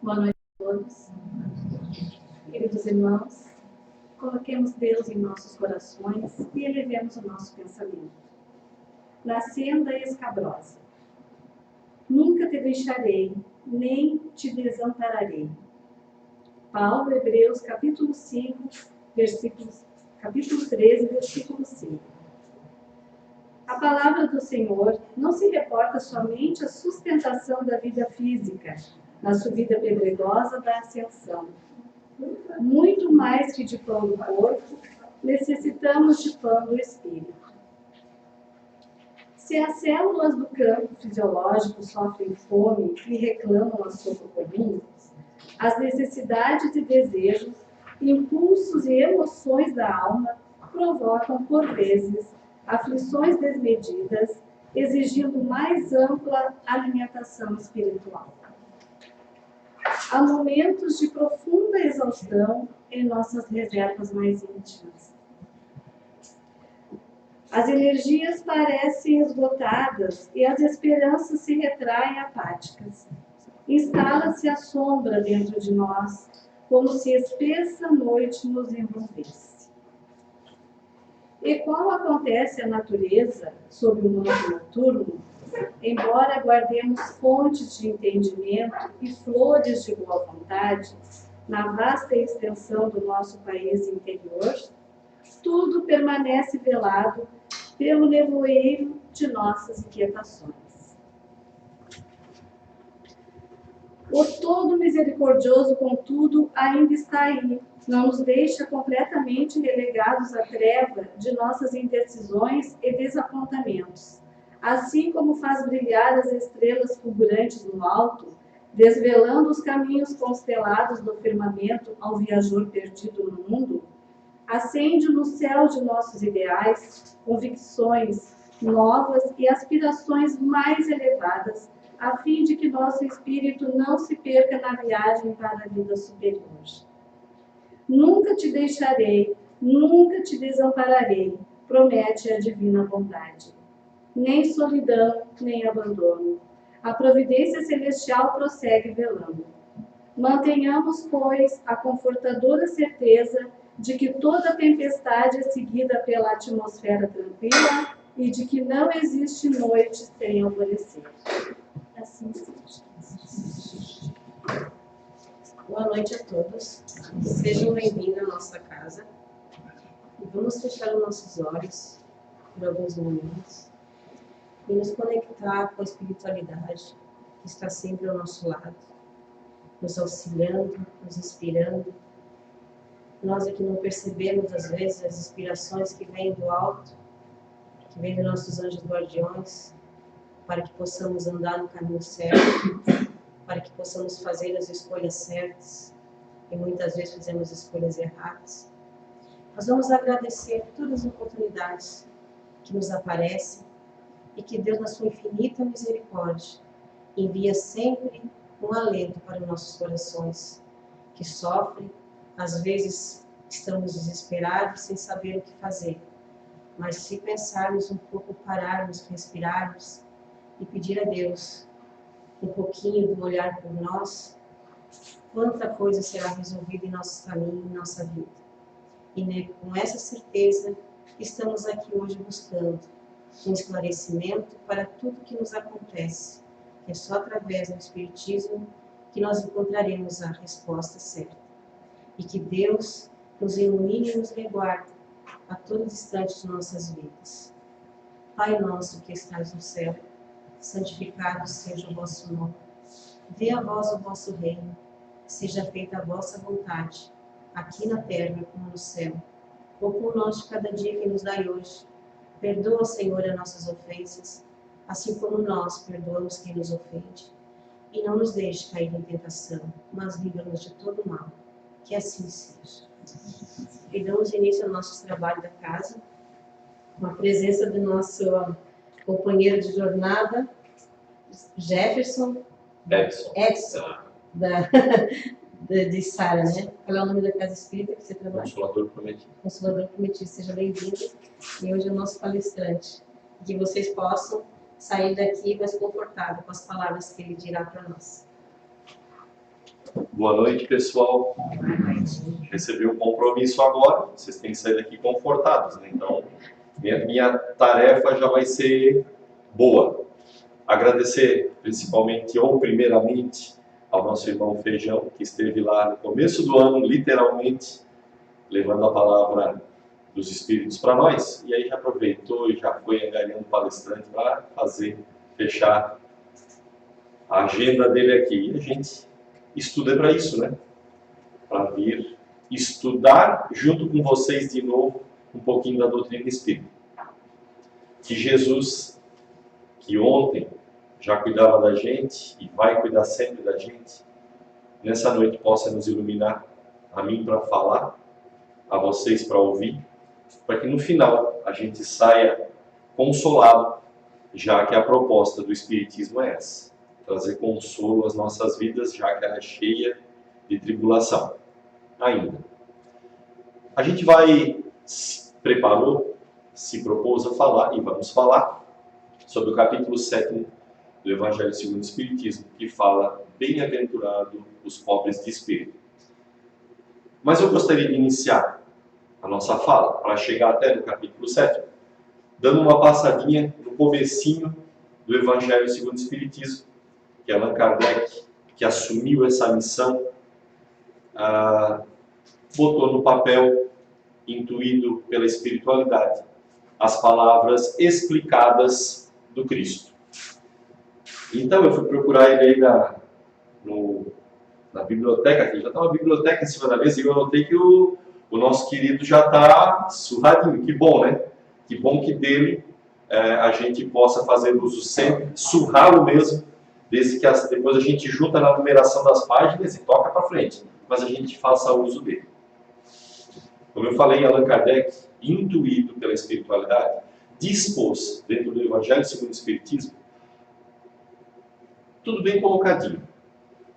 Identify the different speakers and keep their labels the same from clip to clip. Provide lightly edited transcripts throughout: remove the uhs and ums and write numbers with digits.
Speaker 1: Boa noite a todos. Queridos irmãos, coloquemos Deus em nossos corações e elevemos o nosso pensamento. Na senda escabrosa. Nunca te deixarei, nem te desampararei. Paulo, Hebreus, capítulo 5, capítulo 13, versículo 5. A palavra do Senhor não se reporta somente à sustentação da vida física, na subida pedregosa da ascensão. Muito mais que de pão do corpo, necessitamos de pão do espírito. Se as células do campo fisiológico sofrem fome e reclamam a sopa comum, as necessidades e desejos, impulsos e emoções da alma provocam, por vezes, aflições desmedidas, exigindo mais ampla alimentação espiritual. Há momentos de profunda exaustão em nossas reservas mais íntimas. As energias parecem esgotadas e as esperanças se retraem apáticas. Instala-se a sombra dentro de nós, como se espessa noite nos envolvesse. E qual acontece à natureza sob o manto noturno, embora guardemos fontes de entendimento e flores de boa vontade na vasta extensão do nosso país interior, tudo permanece velado pelo nevoeiro de nossas inquietações. O todo misericordioso, contudo, ainda está aí, não nos deixa completamente relegados à treva de nossas indecisões e desapontamentos, assim como faz brilhar as estrelas fulgurantes no alto, desvelando os caminhos constelados do firmamento ao viajor perdido no mundo, acende no céu de nossos ideais, convicções novas e aspirações mais elevadas, a fim de que nosso espírito não se perca na viagem para a vida superior. Nunca te deixarei, nunca te desampararei, promete a divina bondade. Nem solidão, nem abandono. A providência celestial prossegue velando. Mantenhamos, pois, a confortadora certeza de que toda tempestade é seguida pela atmosfera tranquila e de que não existe noite sem alvorecer. Assim seja.
Speaker 2: Boa noite a todos. Sejam bem-vindos à nossa casa. E vamos fechar os nossos olhos por alguns momentos e nos conectar com a espiritualidade que está sempre ao nosso lado, nos auxiliando, nos inspirando. Nós aqui não percebemos, às vezes, as inspirações que vêm do alto, que vêm dos nossos anjos guardiões, para que possamos andar no caminho certo, para que possamos fazer as escolhas certas, e muitas vezes fizemos escolhas erradas. Nós vamos agradecer todas as oportunidades que nos aparecem e que Deus, na sua infinita misericórdia, envia sempre um alento para os nossos corações, que sofrem. Às vezes estamos desesperados, sem saber o que fazer. Mas se pensarmos um pouco, pararmos, respirarmos e pedir a Deus um pouquinho de um olhar por nós, quanta coisa será resolvida em nosso caminho, em nossa vida. E né, com essa certeza, estamos aqui hoje buscando um esclarecimento para tudo que nos acontece. É só através do Espiritismo que nós encontraremos a resposta certa. E que Deus nos ilumine e nos reguarde a todo instante de nossas vidas. Pai nosso que estás no céu, santificado seja o vosso nome. Venha a vós o vosso reino, seja feita a vossa vontade, aqui na terra como no céu. O pão nosso de cada dia que nos dai hoje. Perdoa, Senhor, as nossas ofensas, assim como nós perdoamos quem nos ofende. E não nos deixe cair em tentação, mas livra-nos de todo mal. Que assim seja. E damos início ao nosso trabalho da casa, com a presença do nosso companheiro de jornada, Jefferson Edson de Sara, né? Qual é o nome da casa espírita que você trabalha?
Speaker 3: Consolador Prometido.
Speaker 2: Consolador Prometido, seja bem-vindo. E hoje é o nosso palestrante. Que vocês possam sair daqui mais confortáveis com as palavras que ele dirá para nós.
Speaker 3: Boa noite, pessoal. Recebi um compromisso agora, vocês têm que sair daqui confortados, né? Então, minha tarefa já vai ser boa. Agradecer principalmente ou primeiramente ao nosso irmão Feijão, que esteve lá no começo do ano, literalmente, levando a palavra dos Espíritos para nós, e aí já aproveitou e já foi angariando palestrante para fechar a agenda dele aqui. E a gente estuda para isso, né? Para vir estudar junto com vocês de novo um pouquinho da doutrina espírita. Que Jesus, que ontem já cuidava da gente e vai cuidar sempre da gente, nessa noite possa nos iluminar, a mim para falar, a vocês para ouvir, para que no final a gente saia consolado, já que a proposta do Espiritismo é essa, trazer consolo às nossas vidas, já que ela é cheia de tribulação ainda. A gente se propôs a falar, e vamos falar, sobre o capítulo 7 do Evangelho segundo o Espiritismo, que fala: bem-aventurado os pobres de espírito. Mas eu gostaria de iniciar a nossa fala, para chegar até no capítulo 7, dando uma passadinha no comecinho do Evangelho segundo o Espiritismo, que Allan Kardec, que assumiu essa missão, botou no papel, intuído pela espiritualidade, as palavras explicadas do Cristo. Então eu fui procurar ele aí na biblioteca, aqui já está uma biblioteca em cima da mesa, e eu notei que o nosso querido já está surradinho. Que bom, né? Que bom que dele a gente possa fazer uso sempre, surrá-lo mesmo, desde que depois a gente junta na numeração das páginas e toca para frente, mas a gente faça uso dele. Como eu falei, Allan Kardec, intuído pela espiritualidade, dispôs, dentro do Evangelho segundo o Espiritismo, tudo bem colocadinho,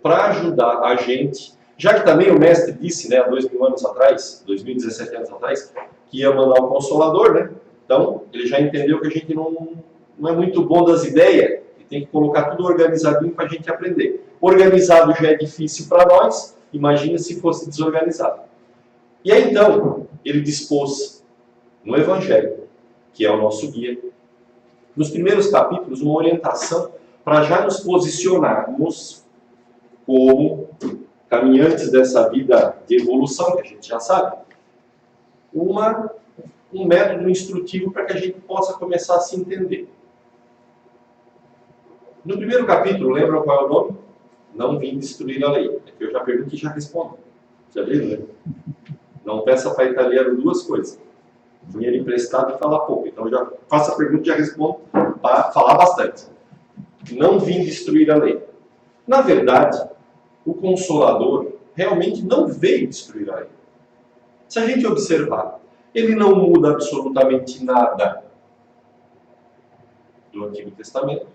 Speaker 3: para ajudar a gente, já que também o mestre disse, né, há 2000 anos atrás, 2017 anos atrás, que ia mandar o Consolador, né? Então, ele já entendeu que a gente não é muito bom das ideias, e tem que colocar tudo organizadinho para a gente aprender. Organizado já é difícil para nós, imagina se fosse desorganizado. E aí, então, ele dispôs no Evangelho, que é o nosso guia, nos primeiros capítulos, uma orientação para já nos posicionarmos como caminhantes dessa vida de evolução, que a gente já sabe, um método instrutivo para que a gente possa começar a se entender. No primeiro capítulo, lembram qual é o nome? Não vim destruir a lei. É que eu já pergunto e já respondo. Já viram, né? Não peça para italiano duas coisas: dinheiro emprestado e falar pouco. Então eu já faço a pergunta e já respondo para falar bastante. Não vim destruir a lei. Na verdade, o Consolador realmente não veio destruir a lei. Se a gente observar, ele não muda absolutamente nada do Antigo Testamento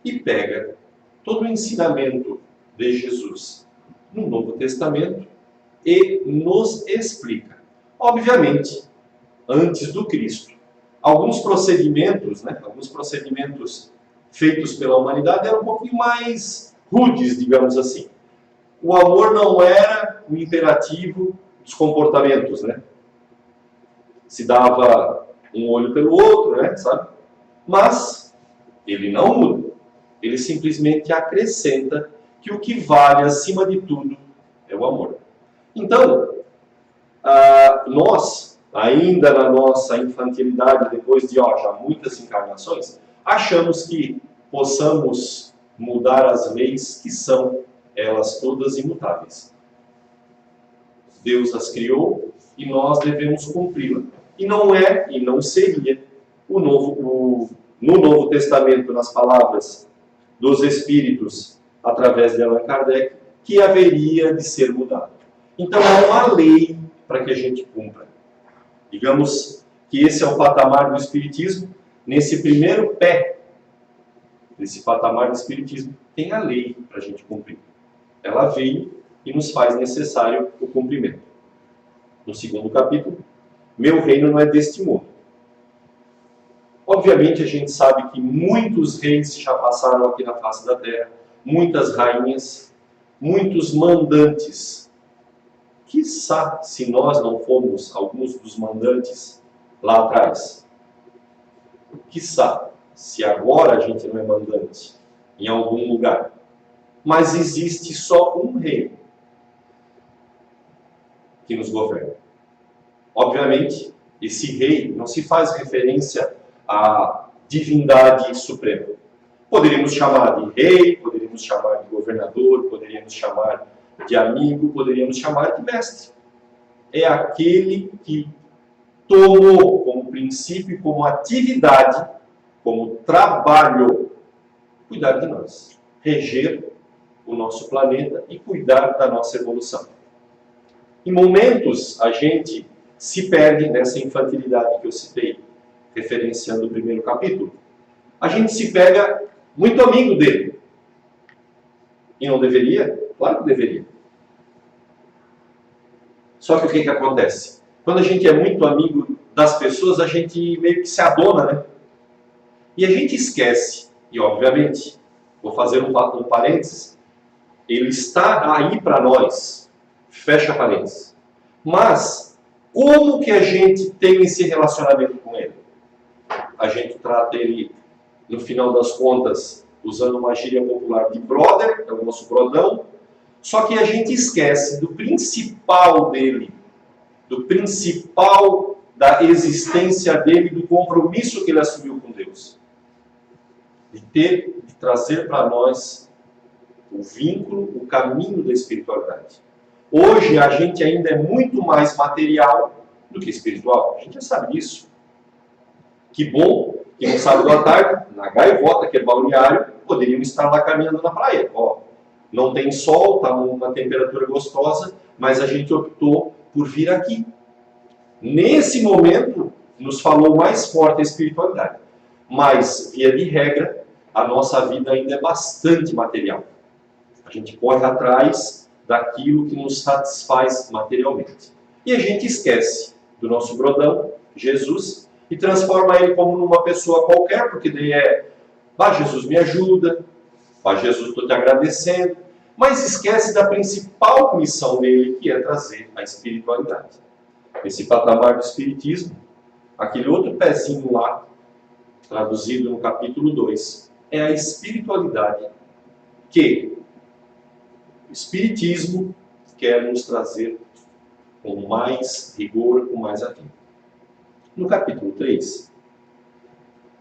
Speaker 3: e pega todo o ensinamento de Jesus no Novo Testamento e nos explica. Obviamente, antes do Cristo, alguns procedimentos feitos pela humanidade eram um pouquinho mais rudes, digamos assim. O amor não era o imperativo dos comportamentos, né? Se dava um olho pelo outro, né? Sabe? Mas ele não muda. Ele simplesmente acrescenta que o que vale acima de tudo é o amor. Então, nós, ainda na nossa infantilidade, depois de já muitas encarnações, achamos que possamos mudar as leis que são elas todas imutáveis. Deus as criou e nós devemos cumpri-la. E não é, e não seria, no Novo Testamento, nas palavras dos Espíritos, através de Allan Kardec, que haveria de ser mudado. Então há uma lei para que a gente cumpra. Digamos que esse é o patamar do Espiritismo. Nesse primeiro pé, nesse patamar do Espiritismo, tem a lei para a gente cumprir. Ela veio e nos faz necessário o cumprimento. No segundo capítulo, meu reino não é deste mundo. Obviamente a gente sabe que muitos reis já passaram aqui na face da terra, muitas rainhas, muitos mandantes. Quiçá se nós não fomos alguns dos mandantes lá atrás. Quiçá se agora a gente não é mandante em algum lugar. Mas existe só um rei que nos governa. Obviamente, esse rei não se faz referência à divindade suprema. Poderíamos chamar de rei, poderíamos chamar de governador, poderíamos chamar de amigo, poderíamos chamar de mestre. É aquele que tomou como princípio, como atividade, como trabalho, cuidar de nós, reger o nosso planeta e cuidar da nossa evolução. Em momentos, a gente se perde nessa infantilidade que eu citei, referenciando o primeiro capítulo. A gente se pega muito amigo dele. E não deveria? Claro que deveria. Só que o que acontece? Quando a gente é muito amigo das pessoas, a gente meio que se adona, né? E a gente esquece, e obviamente, vou fazer um parênteses, ele está aí para nós, fecha parênteses. Mas, como que a gente tem esse relacionamento com ele? A gente trata ele, no final das contas, usando uma gíria popular de brother, é o nosso brodão, só que a gente esquece do principal dele, do principal da existência dele, do compromisso que ele assumiu com Deus. De trazer para nós o vínculo, o caminho da espiritualidade. Hoje a gente ainda é muito mais material do que espiritual. A gente já sabe disso. Que bom que no sábado à tarde, na Gaivota, que é balneário, poderíamos estar lá caminhando na praia. Ó, não tem sol, está uma temperatura gostosa, mas a gente optou por vir aqui. Nesse momento, nos falou mais forte a espiritualidade. Mas, via de regra, a nossa vida ainda é bastante material. A gente corre atrás daquilo que nos satisfaz materialmente. E a gente esquece do nosso brodão, Jesus, e transforma ele como numa pessoa qualquer, porque daí Jesus, me ajuda, Jesus, estou te agradecendo, mas esquece da principal missão dele, que é trazer a espiritualidade. Esse patamar do espiritismo, aquele outro pezinho lá, traduzido no capítulo 2, é a espiritualidade que o espiritismo quer nos trazer com mais rigor, com mais afinco. No capítulo 3,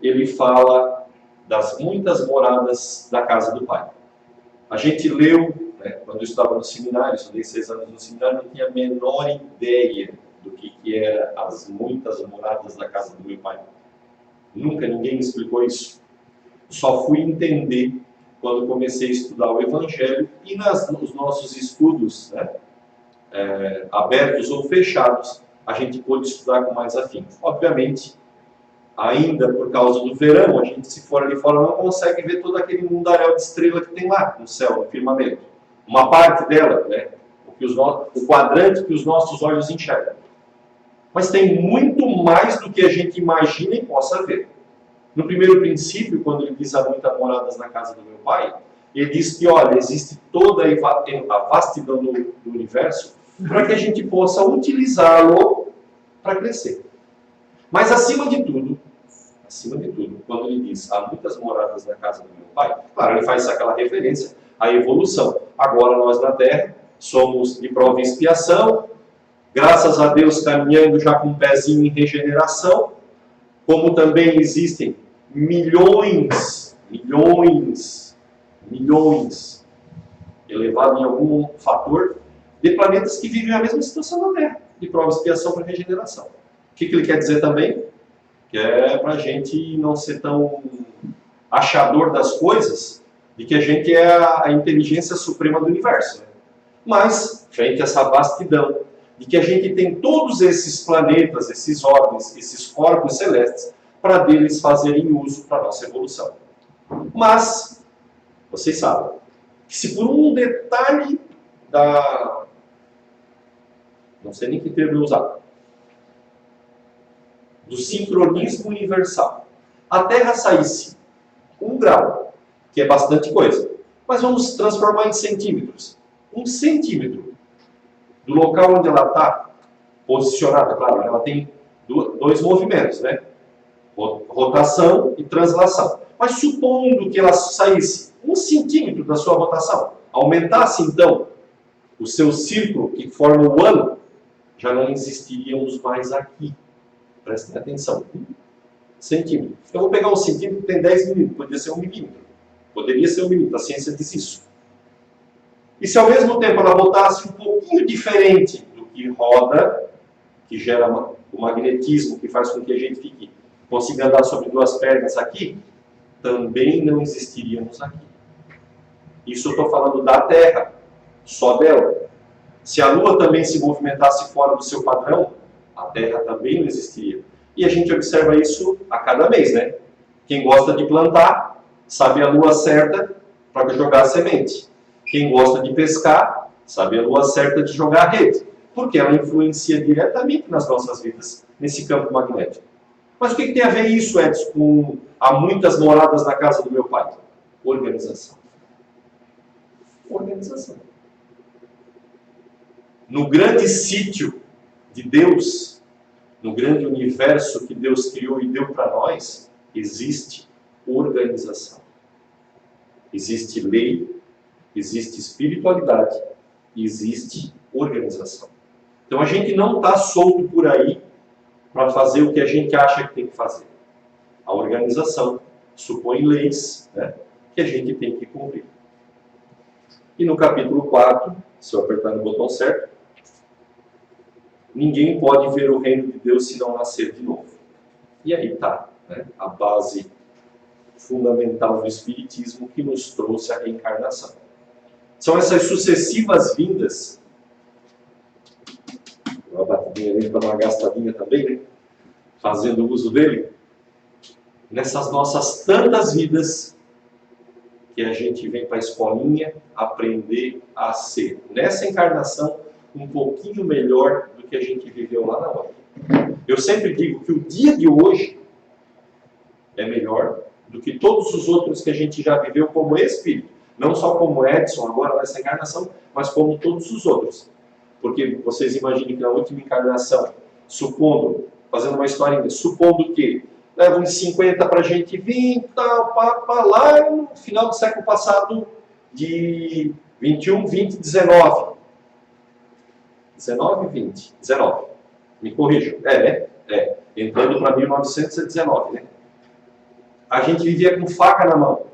Speaker 3: ele fala das muitas moradas da casa do Pai. A gente leu, quando eu estava no seminário, estudei 6 anos no seminário, não tinha a menor ideia do que era as muitas moradas da casa do meu Pai. Nunca ninguém me explicou isso. Só fui entender quando comecei a estudar o Evangelho e nos nossos estudos, abertos ou fechados, a gente pôde estudar com mais afinco. Obviamente, ainda por causa do verão, a gente, se for ali fora, não consegue ver todo aquele mundaréu de estrela que tem lá no céu, no firmamento. Uma parte dela, o quadrante que os nossos olhos enxergam. Mas tem muito mais do que a gente imagina e possa ver. No primeiro princípio, quando ele diz há muitas moradas na casa do meu Pai, ele diz que, olha, existe toda a vastidão do universo para que a gente possa utilizá-lo para crescer. Mas acima de tudo, quando ele diz há muitas moradas na casa do meu Pai, claro, ele faz aquela referência à evolução. Agora nós na Terra somos de prova e expiação, graças a Deus caminhando já com um pezinho em regeneração, como também existem milhões, elevado em algum fator, de planetas que vivem a mesma situação da Terra, de prova e expiação para regeneração. O que ele quer dizer também? Que é para a gente não ser tão achador das coisas, de que a gente é a inteligência suprema do universo. Mas, frente a essa vastidão, de que a gente tem todos esses planetas, esses órgãos, esses corpos celestes, para deles fazerem uso para a nossa evolução. Mas, vocês sabem, que se por um detalhe não sei nem que termo eu usar, do sincronismo universal, a Terra saísse 1 grau, que é bastante coisa, mas vamos transformar em centímetros. 1 centímetro do local onde ela está posicionada, claro, ela tem dois movimentos, né? Rotação e translação. Mas supondo que ela saísse 1 centímetro da sua rotação, aumentasse então o seu círculo que forma o ano, já não existiríamos mais aqui. Prestem atenção. 1 centímetro. Eu vou pegar 1 centímetro que tem 10 milímetros, poderia ser 1 milímetro. Poderia ser 1 milímetro, a ciência diz isso. E se ao mesmo tempo ela botasse um pouquinho diferente do que roda, que gera o magnetismo, que faz com que a gente consiga andar sobre 2 pernas aqui, também não existiríamos aqui. Isso eu estou falando da Terra, só dela. Se a Lua também se movimentasse fora do seu padrão, a Terra também não existiria. E a gente observa isso a cada mês, né? Quem gosta de plantar, sabe a lua certa para jogar a semente. Quem gosta de pescar, sabe a lua certa de jogar a rede. Porque ela influencia diretamente nas nossas vidas, nesse campo magnético. Mas o que tem a ver isso, Edson, com há muitas moradas na casa do meu pai? Organização. Organização. No grande sítio de Deus, no grande universo que Deus criou e deu para nós, existe organização. Existe lei, existe espiritualidade e existe organização. Então a gente não está solto por aí para fazer o que a gente acha que tem que fazer. A organização supõe leis, né, que a gente tem que cumprir. E no capítulo 4, se eu apertar no botão certo, ninguém pode ver o reino de Deus se não nascer de novo. E aí está, né, a base fundamental do Espiritismo que nos trouxe a reencarnação. São essas sucessivas vindas. Uma batidinha ali para dar uma gastadinha também, né? Fazendo uso dele. Nessas nossas tantas vidas que a gente vem para a escolinha aprender a ser, nessa encarnação, um pouquinho melhor do que a gente viveu lá na outra. Eu sempre digo que o dia de hoje é melhor do que todos os outros que a gente já viveu como espírito. Não só como Edson, agora nessa encarnação, mas como todos os outros. Porque vocês imaginem que na última encarnação, supondo, fazendo uma historinha, supondo que leva uns 50 para a gente vir, tal, lá no final do século passado, de 21, 20, 19. 19, 20, 19. Me corrijam. Entrando para 1919, né? A gente vivia com faca na mão.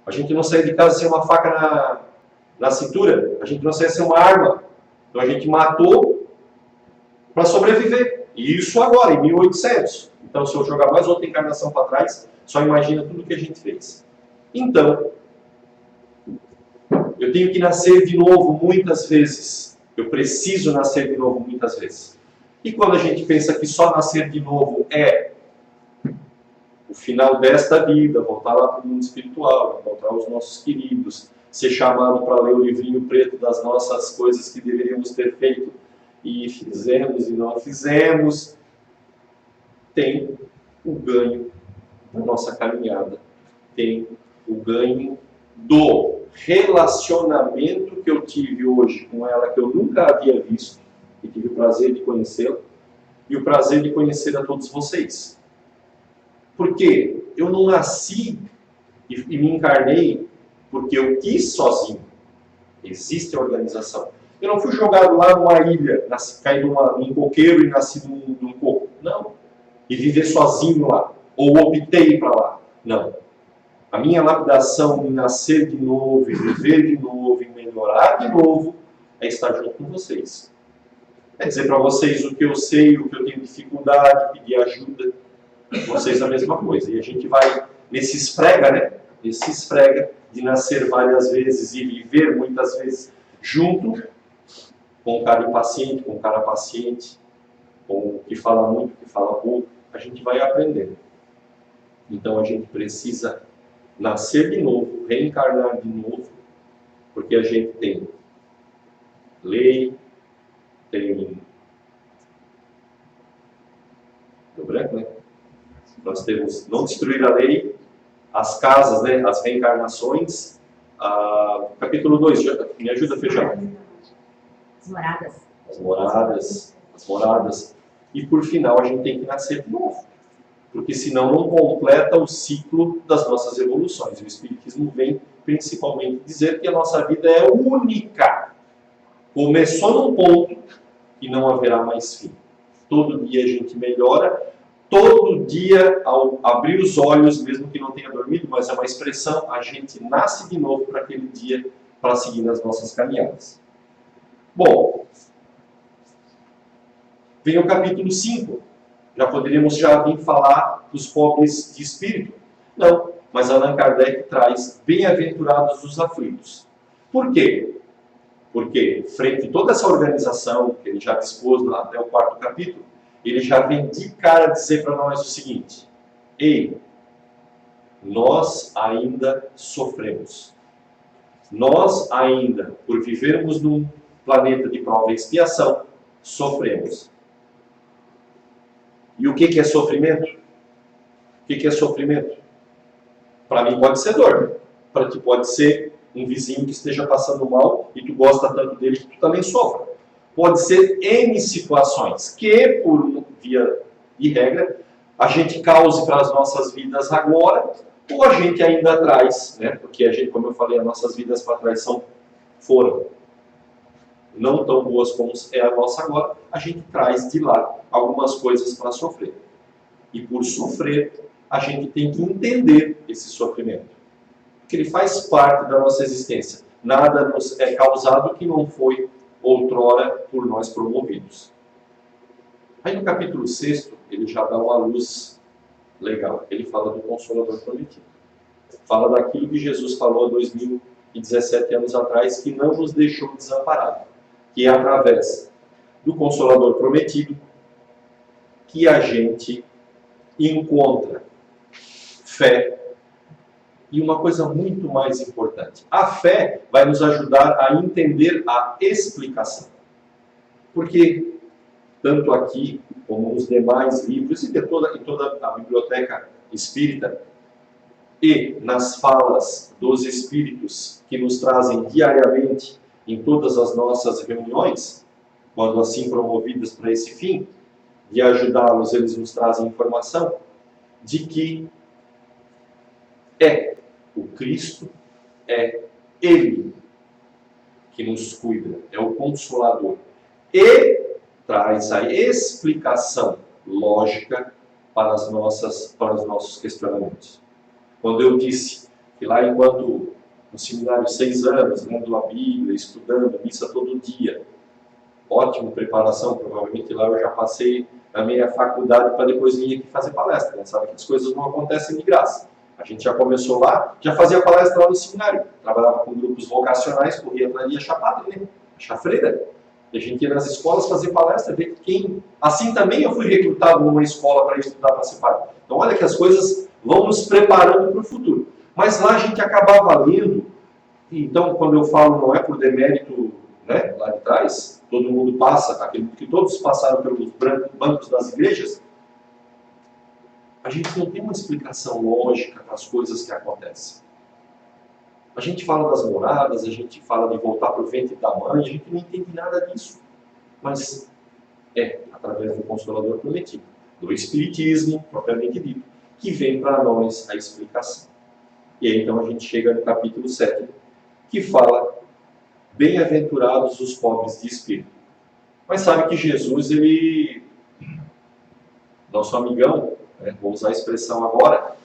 Speaker 3: A gente não saía de casa sem uma faca na cintura. A gente não saía sem uma arma. Então a gente matou para sobreviver. E isso agora, em 1800. Então, se eu jogar mais outra encarnação para trás, só imagina tudo que a gente fez. Então, eu tenho que nascer de novo muitas vezes. Eu preciso nascer de novo muitas vezes. E quando a gente pensa que só nascer de novo é o final desta vida, voltar lá para o mundo espiritual, encontrar os nossos queridos, ser chamado para ler o livrinho preto das nossas coisas que deveríamos ter feito e fizemos e não fizemos, tem o ganho da nossa caminhada, tem o ganho do relacionamento que eu tive hoje com ela, que eu nunca havia visto, e tive o prazer de conhecê-la, e o prazer de conhecer a todos vocês. Porque eu não nasci e me encarnei porque eu quis sozinho. Existe a organização. Eu não fui jogado lá numa ilha, caí num coqueiro e nasci num coco. Não. E viver sozinho lá. Ou optei para lá. Não. A minha lapidação em nascer de novo, em viver de novo, em melhorar de novo, é estar junto com vocês. É dizer para vocês o que eu sei, o que eu tenho dificuldade, pedir ajuda. Vocês a mesma coisa. E a gente vai nesse esfrega, né? Esse esfrega de nascer várias vezes e viver muitas vezes junto com o cara impaciente, com o cara paciente, com o que fala muito, o que fala pouco. A gente vai aprendendo. Então a gente precisa nascer de novo, reencarnar de novo, porque a gente tem lei, tem... Deu branco, né? Nós temos não destruir a lei, as casas, né, as reencarnações, Capítulo 2, me ajuda, Feijão.
Speaker 4: As moradas.
Speaker 3: As moradas. E por final a gente tem que nascer de novo. Porque senão não completa o ciclo das nossas evoluções. O Espiritismo vem principalmente dizer que a nossa vida é única. Começou num ponto e não haverá mais fim. Todo dia a gente melhora. Todo dia, ao abrir os olhos, mesmo que não tenha dormido, mas é uma expressão, a gente nasce de novo para aquele dia, para seguir nas nossas caminhadas. Bom, vem o capítulo 5. Poderíamos já vir falar dos pobres de espírito. Não, mas Allan Kardec traz bem-aventurados os aflitos. Por quê? Porque, frente a toda essa organização que ele já dispôs até o 4º capítulo, ele já vem de cara dizer para nós o seguinte: ei, nós ainda sofremos. Nós ainda, por vivermos num planeta de prova e expiação, sofremos. E o que é sofrimento? O que é sofrimento? Para mim pode ser dor. Para ti pode ser um vizinho que esteja passando mal e tu gosta tanto dele que tu também sofra. Pode ser N situações que, por via de regra, a gente cause para as nossas vidas agora, ou a gente ainda traz, né? Porque a gente, como eu falei, as nossas vidas para trás foram não tão boas como é a nossa agora, a gente traz de lá algumas coisas para sofrer. E por sofrer, a gente tem que entender esse sofrimento. Porque ele faz parte da nossa existência. Nada nos é causado que não foi outrora por nós promovidos. Aí no capítulo 6, ele já dá uma luz legal. Ele fala do Consolador Prometido. Fala daquilo que Jesus falou há 2017 anos atrás, que não nos deixou desamparados. Que é através do Consolador Prometido que a gente encontra fé e uma coisa muito mais importante. A fé vai nos ajudar a entender a explicação. Porque, tanto aqui como nos demais livros e em toda a biblioteca espírita, e nas falas dos espíritos que nos trazem diariamente em todas as nossas reuniões, quando assim promovidas para esse fim, de ajudá-los, eles nos trazem informação de que o Cristo, Ele que nos cuida, é o Consolador. E traz a explicação lógica para os nossos questionamentos. Quando eu disse que lá enquanto no seminário 6 anos, lendo a Bíblia, estudando a missa todo dia, ótima preparação, provavelmente lá eu já passei na minha faculdade para depois vir aqui fazer palestra, né? Sabe que as coisas não acontecem de graça. A gente já começou lá, já fazia palestra lá no seminário, trabalhava com grupos vocacionais, corria para ali a chapadre, né? A chafreira. E a gente ia nas escolas fazer palestra, ver quem... Assim também eu fui recrutado numa escola para estudar para ser padre. Então olha que as coisas vão nos preparando para o futuro. Mas lá a gente acabava lendo, então quando eu falo não é por demérito, né, lá de trás, todo mundo passa, acredito que todos passaram pelos bancos das igrejas, a gente não tem uma explicação lógica para as coisas que acontecem. A gente fala das moradas, a gente fala de voltar para o ventre da mãe, a gente não entende nada disso. Mas através do Consolador Prometido, do Espiritismo, propriamente dito, que vem para nós a explicação. E aí então a gente chega no capítulo 7, que fala: bem-aventurados os pobres de espírito. Mas sabe que Jesus, ele, nosso amigão, né, vou usar a expressão agora,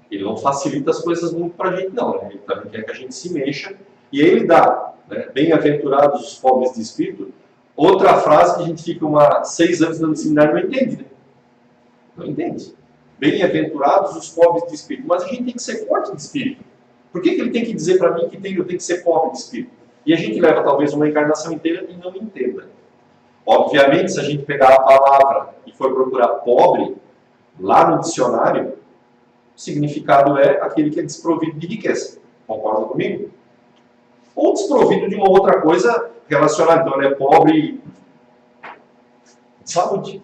Speaker 3: ele não facilita as coisas muito para a gente não, né? Ele também quer que a gente se mexa, e aí ele dá, né, bem-aventurados os pobres de espírito, outra frase que a gente fica 6 anos dando seminário e não entende, né? Não entende. Bem-aventurados os pobres de espírito, mas a gente tem que ser forte de espírito. Por que ele tem que dizer para mim que eu tenho que ser pobre de espírito? E a gente leva talvez uma encarnação inteira e não entenda. Obviamente, se a gente pegar a palavra e for procurar pobre, lá no dicionário, o significado é aquele que é desprovido de riqueza. Concorda comigo? Ou desprovido de uma outra coisa relacionada. Então, ele é pobre de saúde.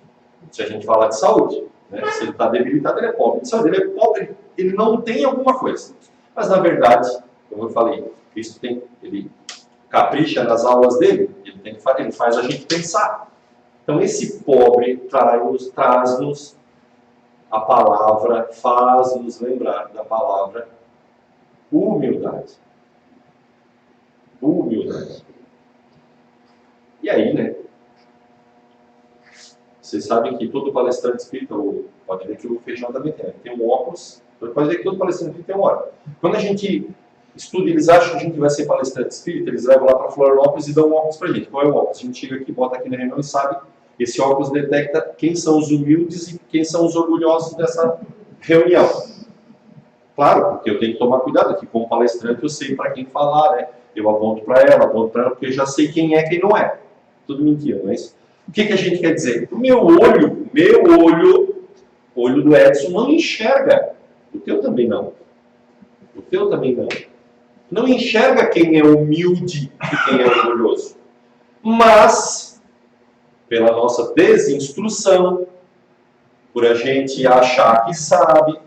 Speaker 3: Se a gente falar de saúde, né? Se ele está debilitado, ele é pobre de saúde. Ele é pobre, ele não tem alguma coisa. Mas na verdade, como eu falei, ele capricha nas aulas dele, ele faz a gente pensar. Então esse pobre traz-nos a palavra, faz-nos lembrar da palavra humildade. Humildade. E aí, né? Vocês sabem que todo palestrante espírita, pode ver que o Feijão também tem um óculos, pode ver que todo palestrante espírita tem um óculos. Quando a gente estuda, eles acham que a gente vai ser palestrante espírita, eles levam lá para Florianópolis e dão um óculos para a gente. Qual é o óculos? A gente chega aqui, bota aqui na reunião e sabe, esse óculos detecta quem são os humildes e quem são os orgulhosos dessa reunião. Claro, porque eu tenho que tomar cuidado aqui, como palestrante eu sei para quem falar, né? Eu aponto para ela, porque eu já sei quem é e quem não é. Tudo mentira, não é isso? O que a gente quer dizer? O meu olho do Edson não enxerga. O teu também não. O teu também não. Não enxerga quem é humilde e quem é orgulhoso. Mas, pela nossa desinstrução, por a gente achar que sabe,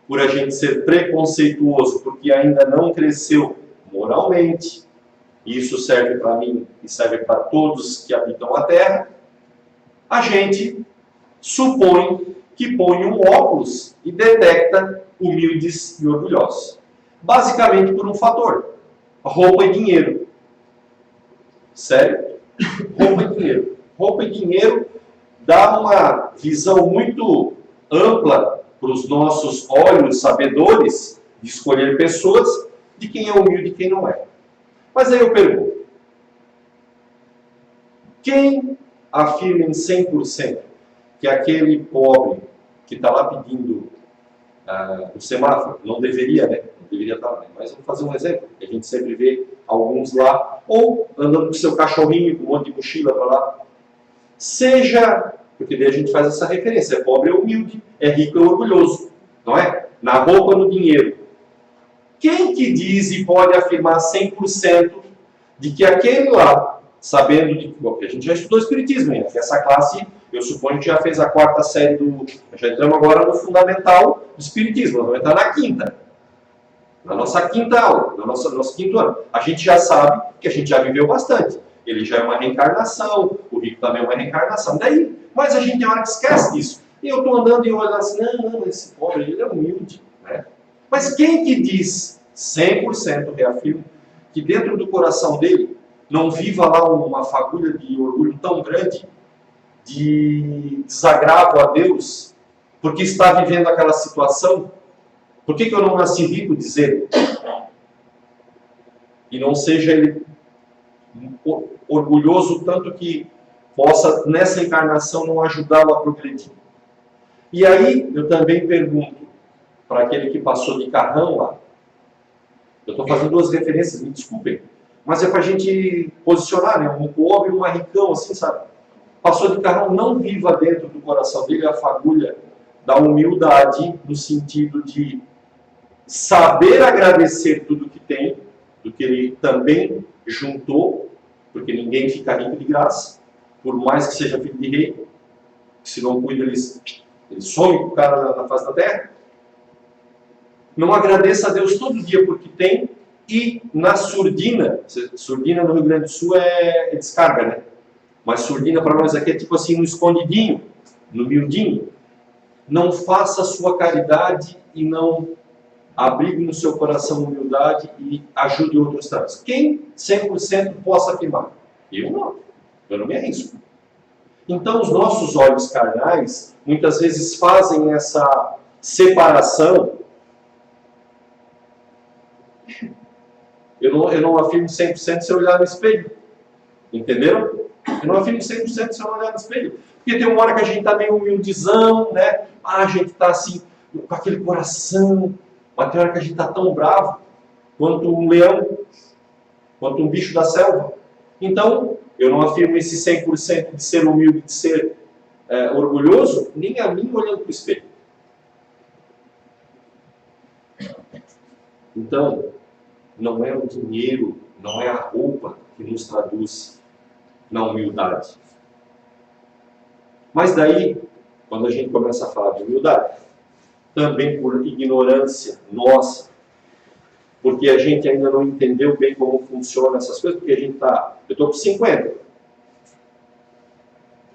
Speaker 3: por a gente ser preconceituoso porque ainda não cresceu moralmente, e isso serve para mim e serve para todos que habitam a Terra, a gente supõe que põe um óculos e detecta humildes e orgulhosos. Basicamente por um fator: roupa e dinheiro. Sério? Roupa e dinheiro. Roupa e dinheiro dá uma visão muito ampla para os nossos olhos sabedores de escolher pessoas de quem é humilde e quem não é. Mas aí eu pergunto, quem afirma em 100% que aquele pobre que está lá pedindo o semáforo, não deveria, né? Não deveria estar, né? Mas vamos fazer um exemplo, que a gente sempre vê alguns lá, ou andando com seu cachorrinho, com um monte de mochila para lá. Seja, porque daí a gente faz essa referência, é pobre é humilde, é rico é orgulhoso, não é? Na roupa, no dinheiro. Quem que diz e pode afirmar 100% de que aquele lá, sabendo de... Bom, a gente já estudou Espiritismo, né? Essa classe, eu suponho que já fez a 4ª série do... Já entramos agora no fundamental do Espiritismo, nós vamos entrar na 5ª. Na nossa 5ª aula, no nosso 5º ano. A gente já sabe que a gente já viveu bastante. Ele já é uma reencarnação, o rico também é uma reencarnação. Daí, mas a gente tem hora que esquece disso. E eu estou andando e olhando assim, não, esse pobre, ele é humilde, né? Mas quem que diz, 100% reafirmo, que dentro do coração dele não viva lá uma fagulha de orgulho tão grande, de desagravo a Deus, porque está vivendo aquela situação? Por que eu não nasci rico, diz ele? E não seja ele orgulhoso tanto que possa, nessa encarnação, não ajudá-lo a progredir. E aí, eu também pergunto, para aquele que passou de carrão lá, eu estou fazendo 2 referências, me desculpem, mas é para a gente posicionar, né? Um pobre e um ricão, assim, sabe? Passou de carrão, não viva dentro do coração dele a fagulha da humildade, no sentido de saber agradecer tudo que tem, do que ele também juntou, porque ninguém fica rico de graça, por mais que seja filho de rei, que se não cuida, ele some com o cara na face da terra. Não agradeça a Deus todo dia porque tem, e na surdina no Rio Grande do Sul é descarga, né? Mas surdina para nós aqui é tipo assim, no escondidinho, no miudinho. Não faça a sua caridade e não abrigue no seu coração humildade e ajude outros tantos. Quem 100% possa afirmar? Eu não me arrisco. Então os nossos olhos carnais muitas vezes fazem essa separação. Eu não afirmo 100% se eu olhar no espelho. Entenderam? Eu não afirmo 100% se eu olhar no espelho. Porque tem uma hora que a gente está meio humildizão, né? A gente está assim, com aquele coração. Mas tem hora que a gente está tão bravo quanto um leão, quanto um bicho da selva. Então, eu não afirmo esse 100% de ser humilde, de ser orgulhoso, nem a mim olhando para o espelho. Então, não é o dinheiro, não é a roupa que nos traduz na humildade. Mas daí, quando a gente começa a falar de humildade, também por ignorância nossa, porque a gente ainda não entendeu bem como funcionam essas coisas, porque a gente está... Eu estou com 50.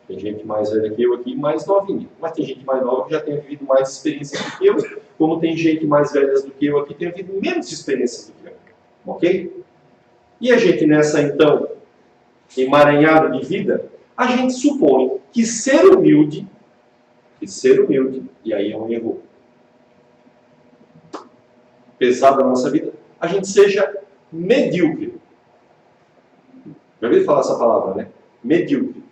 Speaker 3: Tem gente mais velha que eu aqui, mais novinha. Mas tem gente mais nova que já tem vivido mais experiências do que eu, como tem gente mais velha do que eu aqui, tem vivido menos experiências do que eu. Ok? E a gente nessa, então, emaranhada de vida, a gente supõe que ser humilde, e aí é um erro pesado na nossa vida, a gente seja medíocre. Já ouviu falar essa palavra, né? Medíocre.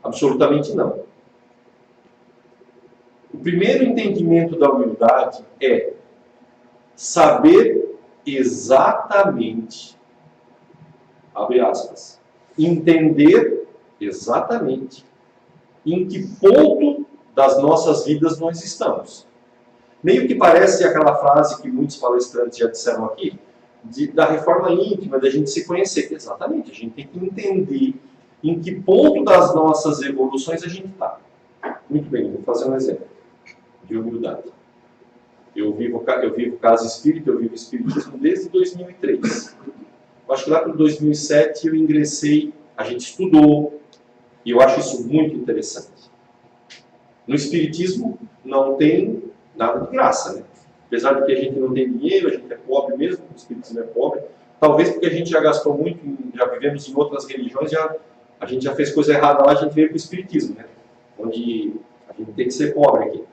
Speaker 3: Absolutamente não. O primeiro entendimento da humildade é saber exatamente, abre aspas, entender exatamente em que ponto das nossas vidas nós estamos. Meio que parece aquela frase que muitos palestrantes já disseram aqui, da reforma íntima, da gente se conhecer. Exatamente, a gente tem que entender em que ponto das nossas evoluções a gente está. Muito bem, vou fazer um exemplo de humildade. Eu vivo casa espírita, eu vivo espiritismo desde 2003. Eu acho que lá para 2007 eu ingressei, a gente estudou, e eu acho isso muito interessante. No espiritismo não tem nada de graça, né? Apesar de que a gente não tem dinheiro, a gente é pobre mesmo, o espiritismo é pobre, talvez porque a gente já gastou muito, já vivemos em outras religiões, a gente já fez coisa errada lá, a gente veio para o espiritismo, né? Onde a gente tem que ser pobre aqui.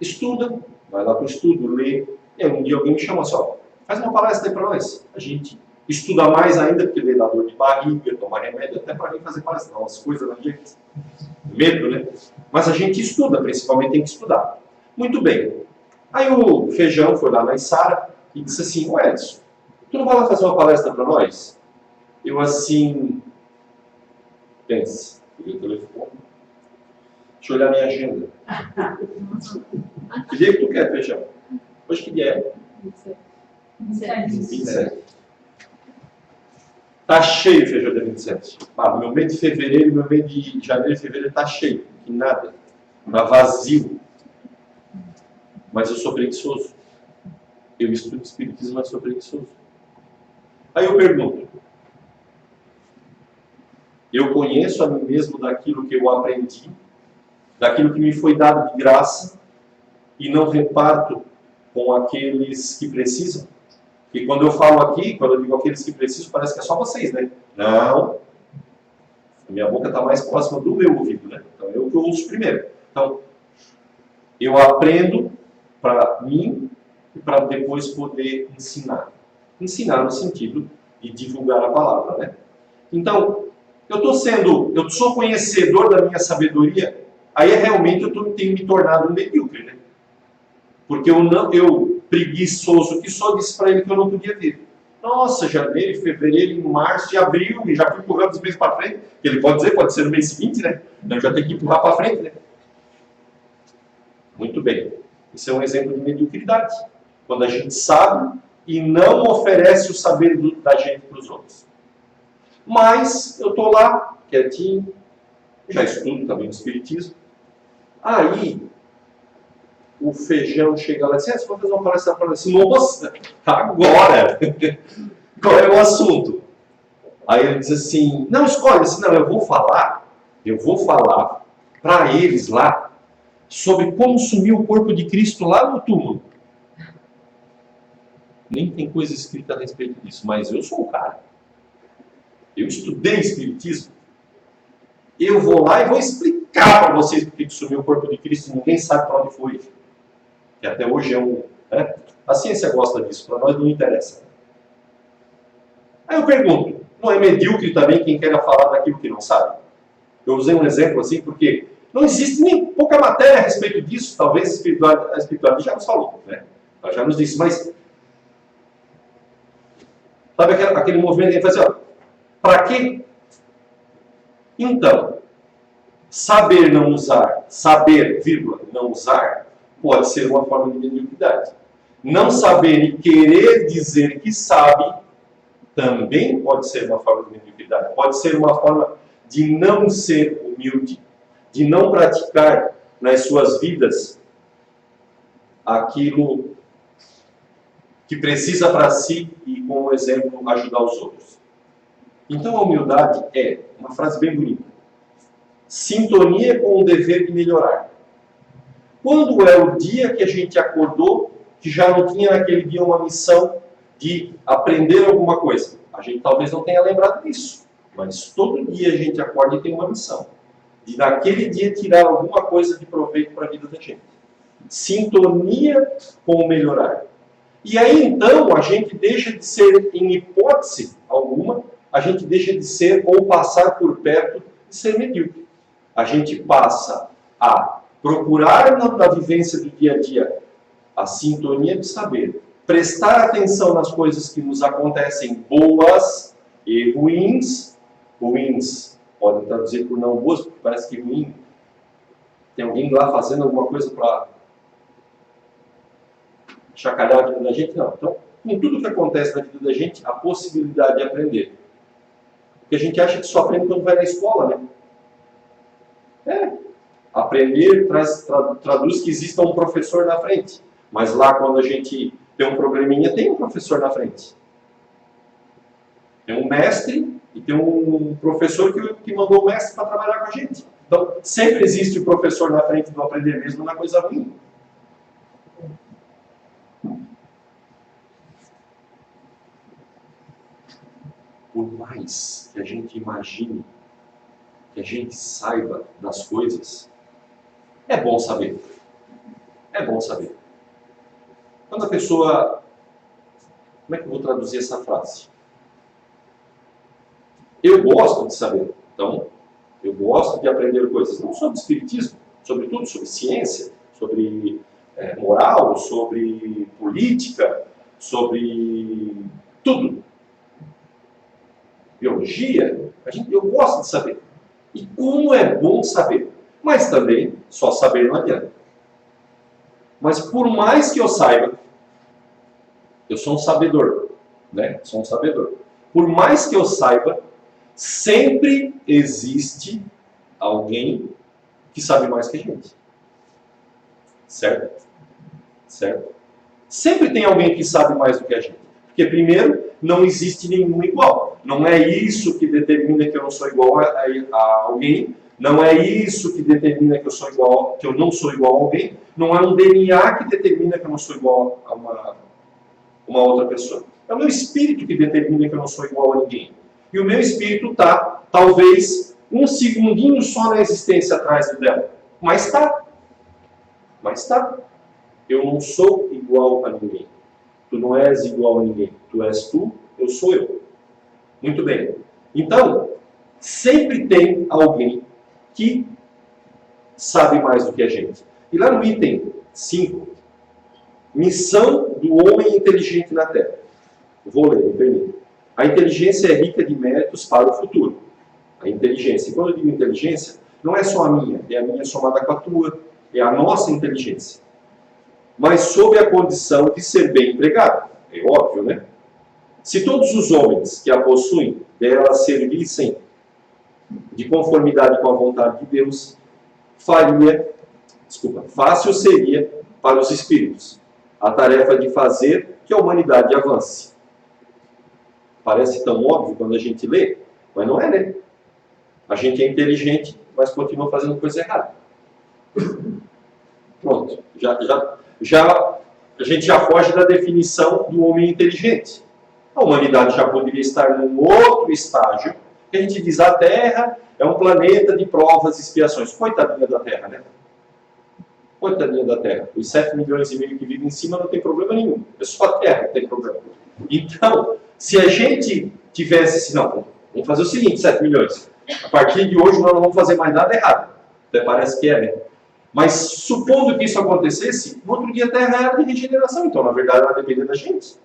Speaker 3: Estuda, vai lá para o estudo, lê, e aí um dia alguém me chama assim, ó, faz uma palestra aí para nós. A gente estuda mais ainda, porque lê dá dor de barriga, toma remédio, até para mim fazer palestra, umas coisas da gente. Medo, né? Mas a gente estuda, principalmente tem que estudar. Muito bem. Aí o Feijão foi lá na Isara e disse assim, ô Edson, tu não vai lá fazer uma palestra para nós? Eu assim, pense, peguei o telefone, deixa eu olhar minha agenda. Que dia que tu quer, Feijão? Hoje que dia é? 27. Tá cheio, Feijão, dia 27. Ah, meu mês de fevereiro, meu mês de janeiro e fevereiro tá cheio. Que nada. Tá vazio. Mas eu sou preguiçoso. Eu estudo espiritismo, mas sou preguiçoso. Aí eu pergunto. Eu conheço a mim mesmo daquilo que eu aprendi, daquilo que me foi dado de graça, e não reparto com aqueles que precisam? E quando eu falo aqui, quando eu digo aqueles que precisam, parece que é só vocês, né? Não. A minha boca está mais próxima do meu ouvido, né? Então eu que ouço primeiro. Então, eu aprendo para mim e para depois poder ensinar. Ensinar no sentido de divulgar a palavra, né? Então, eu sou conhecedor da minha sabedoria, aí realmente eu tenho me tornado um medíocre, né? Porque eu preguiçoso que só disse para ele que eu não podia vir. Nossa, janeiro, fevereiro, março e abril, e já fui empurrando os meses para frente. Ele pode dizer, pode ser no mês seguinte, né? Então já tem que empurrar para frente, né? Muito bem. Isso é um exemplo de mediocridade. Quando a gente sabe e não oferece o saber da gente para os outros. Mas eu estou lá, quietinho, já estudo também o espiritismo. Aí o Feijão chega lá e diz, você vai fazer uma palestra para nós? Nossa, agora! Qual é o assunto? Aí ele diz assim, não, escolhe, assim, não, eu vou falar para eles lá sobre como sumir o corpo de Cristo lá no túmulo. Nem tem coisa escrita a respeito disso, mas eu sou o cara. Eu estudei espiritismo. Eu vou lá e vou explicar para vocês porque sumiu o corpo de Cristo e ninguém sabe para onde foi. Que até hoje é um... Né? A ciência gosta disso, para nós não interessa. Aí eu pergunto, não é medíocre também quem quer falar daquilo que não sabe? Eu usei um exemplo assim porque não existe nem pouca matéria a respeito disso, talvez a espiritualidade já nos falou, né? Ela já nos disse, mas... Sabe aquele movimento que faz assim, ó, para quê? Então, saber não usar, saber, vírgula, não usar, pode ser uma forma de mediocridade. Não saber e querer dizer que sabe, também pode ser uma forma de mediocridade. Pode ser uma forma de não ser humilde, de não praticar nas suas vidas aquilo que precisa para si e, como exemplo, ajudar os outros. Então, a humildade é uma frase bem bonita. Sintonia com o dever de melhorar. Quando é o dia que a gente acordou, que já não tinha naquele dia uma missão de aprender alguma coisa? A gente talvez não tenha lembrado disso, mas todo dia a gente acorda e tem uma missão. De naquele dia tirar alguma coisa de proveito para a vida da gente. Sintonia com o melhorar. E aí então a gente deixa de ser, em hipótese alguma, a gente deixa de ser ou passar por perto de ser medíocre. A gente passa a procurar na vivência do dia a dia a sintonia de saber, prestar atenção nas coisas que nos acontecem boas e ruins. Ruins podem traduzir por não boas, porque parece que ruim tem alguém lá fazendo alguma coisa para chacalhar a vida da gente. Não. Então, em tudo que acontece na vida da gente, a possibilidade de aprender. Porque a gente acha que só aprende quando vai na escola, né? Aprender traduz que exista um professor na frente. Mas lá, quando a gente tem um probleminha, tem um professor na frente. Tem um mestre e tem um professor que mandou o mestre para trabalhar com a gente. Então, sempre existe o professor na frente do aprender mesmo na coisa ruim. Por mais que a gente imagine, que a gente saiba das coisas, é bom saber. É bom saber. Quando a pessoa... Como é que eu vou traduzir essa frase? Eu gosto de saber. Então, eu gosto de aprender coisas, não sobre espiritismo, sobretudo sobre ciência, sobre moral, sobre política, sobre tudo. Biologia, eu gosto de saber. E como é bom saber. Mas também, só saber não adianta. Mas por mais que eu saiba, eu sou um sabedor, né? Sou um sabedor. Por mais que eu saiba, sempre existe alguém que sabe mais que a gente. Certo? Certo? Sempre tem alguém que sabe mais do que a gente. Porque, primeiro, não existe nenhum igual. Não é isso que determina que eu não sou igual a alguém. Não é isso que determina que eu não sou igual a alguém. Não é um DNA que determina que eu não sou igual a uma outra pessoa. É o meu espírito que determina que eu não sou igual a ninguém. E o meu espírito está, talvez, um segundinho só na existência atrás do dela. Mas está. Mas está. Eu não sou igual a ninguém. Tu não és igual a ninguém. Tu és tu, eu sou eu. Muito bem. Então, sempre tem alguém que sabe mais do que a gente. E lá no item 5, missão do homem inteligente na Terra. Vou ler, me permita. A inteligência é rica de méritos para o futuro. A inteligência. E quando eu digo inteligência, não é só a minha, é a minha somada com a tua, é a nossa inteligência. Mas sob a condição de ser bem empregada. É óbvio, né? Se todos os homens que a possuem dela servissem de conformidade com a vontade de Deus, fácil seria para os espíritos a tarefa de fazer que a humanidade avance. Parece tão óbvio quando a gente lê, mas não é, né? A gente é inteligente, mas continua fazendo coisa errada. Pronto, a gente já foge da definição do homem inteligente. A humanidade já poderia estar num outro estágio, que a gente diz a Terra é um planeta de provas e expiações. Coitadinha da Terra, né? Coitadinha da Terra. Os 7 milhões e meio que vivem em cima não tem problema nenhum. É só a Terra que tem problema. Então, se a gente tivesse assim, não, vamos fazer o seguinte, 7 milhões. A partir de hoje nós não vamos fazer mais nada errado. Até parece que é, né? Mas supondo que isso acontecesse, no outro dia a Terra era de regeneração. Então, na verdade, ela depende da gente.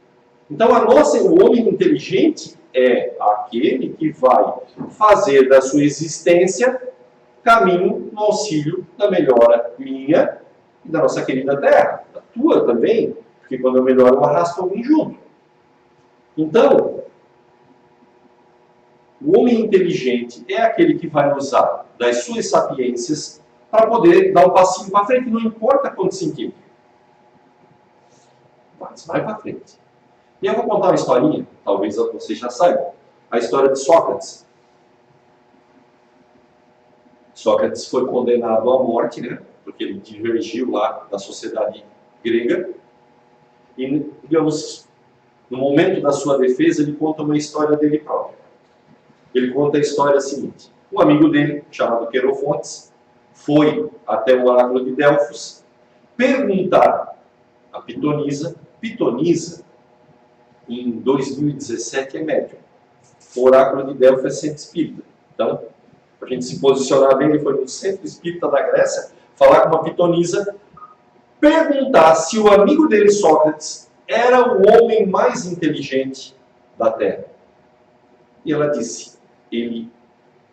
Speaker 3: Então, o homem inteligente é aquele que vai fazer da sua existência caminho no auxílio da melhora minha e da nossa querida Terra. Da tua também, porque quando eu melhoro, eu arrasto alguém junto. Então, o homem inteligente é aquele que vai usar das suas sapiências para poder dar um passinho para frente, não importa quanto centímetro. Mas vai para frente. E eu vou contar uma historinha, talvez vocês já saibam. A história de Sócrates. Sócrates foi condenado à morte, né? Porque ele divergiu lá da sociedade grega. E, digamos, no momento da sua defesa, ele conta uma história dele próprio. Ele conta a história seguinte. Um amigo dele, chamado Querofontes, foi até o oráculo de Delfos perguntar a Pitonisa. Pitonisa, em 2017, é médium. O oráculo de Delfos é centro espírita. Então, para a gente se posicionar bem, ele foi no centro espírita da Grécia, falar com uma Pitonisa, perguntar se o amigo dele, Sócrates, era o homem mais inteligente da Terra. E ela disse, ele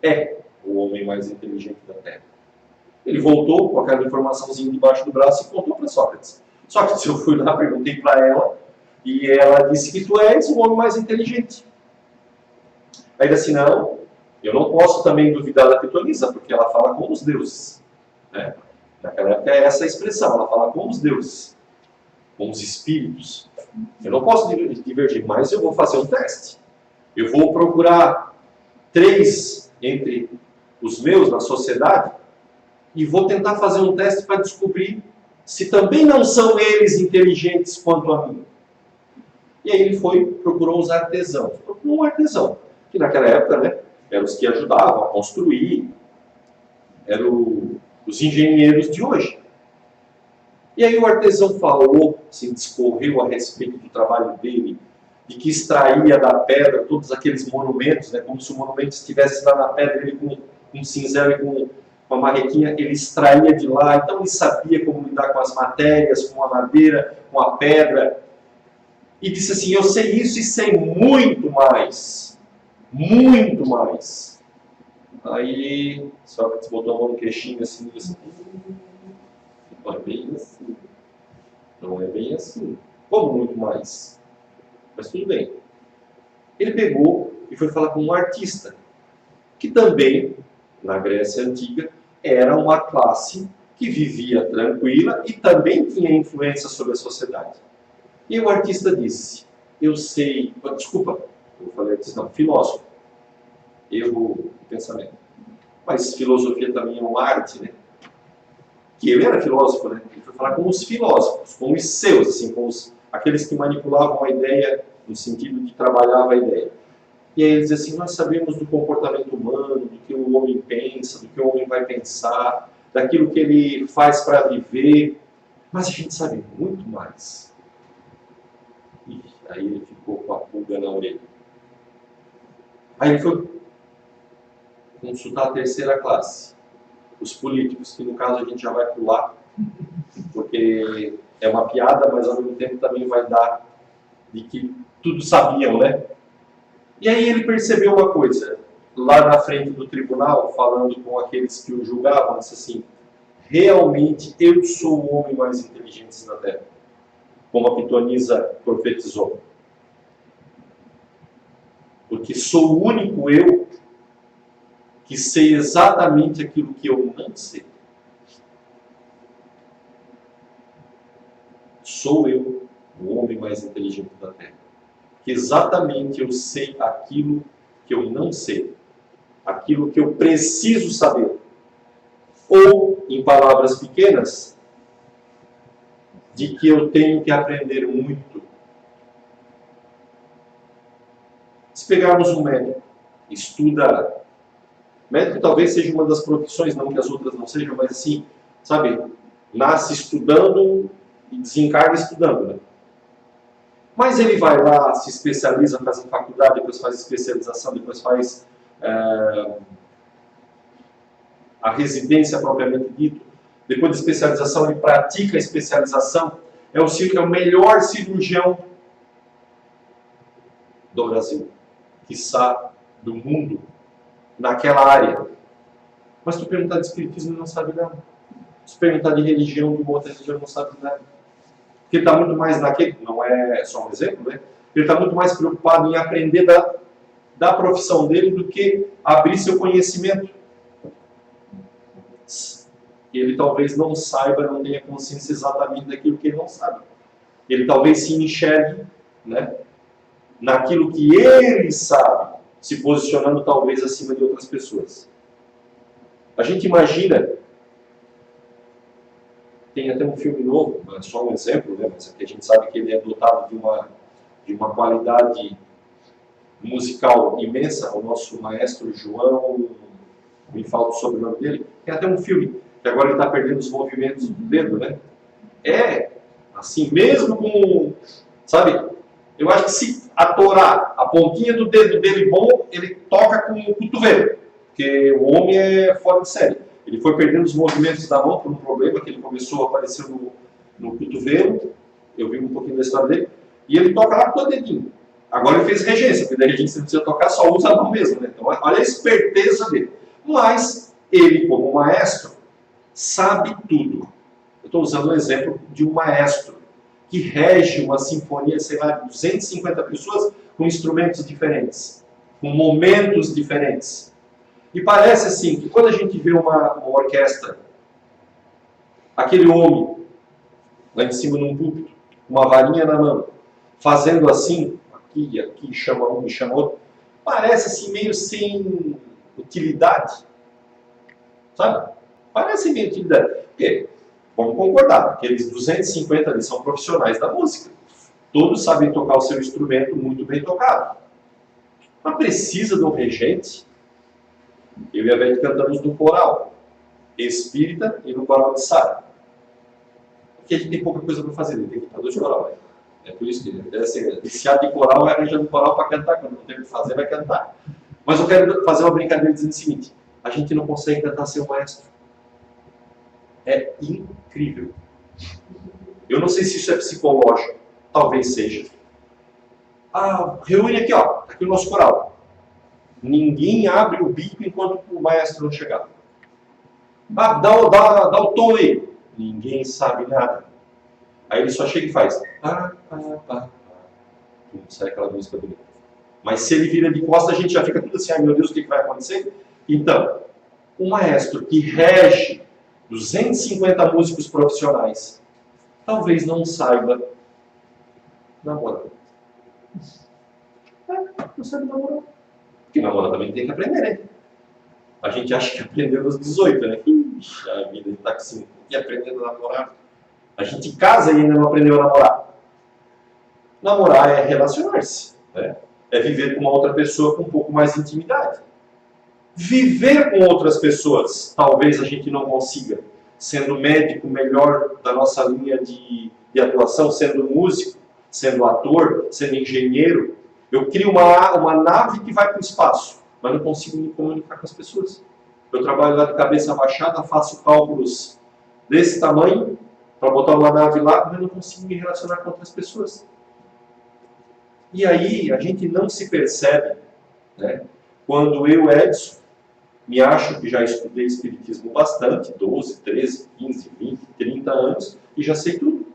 Speaker 3: é o homem mais inteligente da Terra. Ele voltou com aquela informaçãozinha debaixo do braço e contou para Sócrates. Sócrates, eu fui lá, perguntei para ela, e ela disse que tu és o homem mais inteligente. Aí ele disse, não, eu não posso também duvidar da Pitonisa, porque ela fala com os deuses. Né? Naquela época é essa a expressão, ela fala com os deuses, com os espíritos. Eu não posso divergir, mas eu vou fazer um teste. Eu vou procurar 3 entre os meus na sociedade e vou tentar fazer um teste para descobrir se também não são eles inteligentes quanto a mim. E aí ele procurou os artesãos. Procurou um artesão, que naquela época, né, eram os que ajudavam a construir, eram os engenheiros de hoje. E aí o artesão falou, assim, discorreu a respeito do trabalho dele, de que extraía da pedra todos aqueles monumentos, né, como se o monumento estivesse lá na pedra, ele com um cinzel e com uma marrequinha, ele extraía de lá, então ele sabia como lidar com as matérias, com a madeira, com a pedra, e disse assim, eu sei isso e sei muito mais, muito mais. Aí Sócrates botou a mão no queixinho assim, e disse, não é bem assim, não é bem assim, como muito mais? Mas tudo bem. Ele pegou e foi falar com um artista, que também, na Grécia Antiga, era uma classe que vivia tranquila e também tinha influência sobre a sociedade. E o artista disse, eu sei, desculpa, eu falei artista, não, filósofo, erro de pensamento. Mas filosofia também é uma arte, né? Que ele era filósofo, né? Ele foi falar com os filósofos, com os seus, assim, com aqueles que manipulavam a ideia, no sentido de trabalhar a ideia. E aí ele diz assim, nós sabemos do comportamento humano, do que o homem pensa, do que o homem vai pensar, daquilo que ele faz para viver, mas a gente sabe muito mais. E aí ele ficou com a pulga na orelha. Aí ele foi consultar a terceira classe, os políticos, que no caso a gente já vai pular, porque é uma piada, mas ao mesmo tempo também vai dar de que tudo sabiam, né? E aí ele percebeu uma coisa, lá na frente do tribunal, falando com aqueles que o julgavam, disse assim, realmente eu sou o homem mais inteligente da Terra, como a Pitonisa profetizou. Porque sou o único eu que sei exatamente aquilo que eu não sei. Sou eu o homem mais inteligente da Terra. Que exatamente eu sei aquilo que eu não sei. Aquilo que eu preciso saber. Ou, em palavras pequenas, de que eu tenho que aprender muito. Se pegarmos um médico, estuda... Médico talvez seja uma das profissões, não que as outras não sejam, mas assim, sabe, nasce estudando e desencarna estudando, né? Mas ele vai lá, se especializa, faz em faculdade, depois faz especialização, depois faz a residência propriamente dito. Depois da especialização, ele pratica a especialização. É o melhor cirurgião do Brasil, quiçá do mundo, naquela área. Mas tu perguntar de espiritismo, ele não sabe nada. Se perguntar de religião, de uma outra religião, não sabe nada. Porque ele está muito mais naquele, não é só um exemplo, né? Ele está muito mais preocupado em aprender da profissão dele do que abrir seu conhecimento. Ele talvez não saiba, não tenha consciência exatamente daquilo que ele não sabe. ele talvez se enxergue, né, naquilo que ele sabe, se posicionando talvez acima de outras pessoas. A gente imagina, tem até um filme novo, é só um exemplo, né, mas aqui a gente sabe que ele é dotado de uma qualidade musical imensa, o nosso maestro João, me falta o sobrenome dele, tem até um filme, que agora ele está perdendo os movimentos do dedo, né? É, assim, mesmo com, sabe, eu acho que se atorar a pontinha do dedo dele bom, ele toca com o cotovelo, porque o homem é fora de série. Ele foi perdendo os movimentos da mão por um problema que ele começou a aparecer no cotovelo, eu vi um pouquinho da história dele, e ele toca lá com o dedinho. Agora ele fez regência, porque daí a gente não precisa tocar, só usa a mão mesmo, né? Então olha a esperteza dele. Mas ele, como maestro, sabe tudo. Eu estou usando o exemplo de um maestro que rege uma sinfonia, sei lá, de 250 pessoas com instrumentos diferentes, com momentos diferentes. E parece assim, que quando a gente vê uma orquestra, aquele homem lá em cima num púlpito, uma varinha na mão, fazendo assim, aqui chama um e chama outro, parece assim meio sem utilidade. Sabe? Parece meio utilidade. Por quê? Vamos concordar, aqueles 250 ali são profissionais da música. Todos sabem tocar o seu instrumento muito bem tocado. Mas precisa de um regente. Eu e a Beth cantamos no coral espírita e no coral de Sara. Porque a gente tem pouca coisa para fazer, tem que cantar dois coral. Né? É por isso que assim, viciado de coral vai arranjando coral para cantar, quando não tem o que fazer, vai cantar. Mas eu quero fazer uma brincadeira dizendo o seguinte: a gente não consegue cantar sem o maestro. É incrível. Eu não sei se isso é psicológico, talvez seja. Reúne aqui, ó, tá aqui o nosso coral. Ninguém abre o bico enquanto o maestro não chegar. Dá o tom aí. Ninguém sabe nada. Aí ele só chega e faz. Sai aquela música bonita. Mas se ele vira de costas, a gente já fica tudo assim, ai meu Deus, o que vai acontecer? Então, o maestro que rege 250 músicos profissionais, talvez não saiba namorar. Não sabe namorar. Porque namorar também tem que aprender, né? A gente acha que aprendeu nos 18, né? Ixi, a vida está com 5 e aprendendo a namorar. A gente casa e ainda não aprendeu a namorar. Namorar é relacionar-se, né? É viver com uma outra pessoa com um pouco mais de intimidade. Viver com outras pessoas, talvez a gente não consiga, sendo médico melhor da nossa linha de atuação, sendo músico, sendo ator, sendo engenheiro. Eu crio uma nave que vai para o espaço, mas não consigo me comunicar com as pessoas. Eu trabalho lá de cabeça baixada, faço cálculos desse tamanho para botar uma nave lá, mas não consigo me relacionar com outras pessoas. E aí a gente não se percebe, né? Quando eu, Edson, me acho que já estudei espiritismo bastante, 12, 13, 15, 20, 30 anos, e já sei tudo.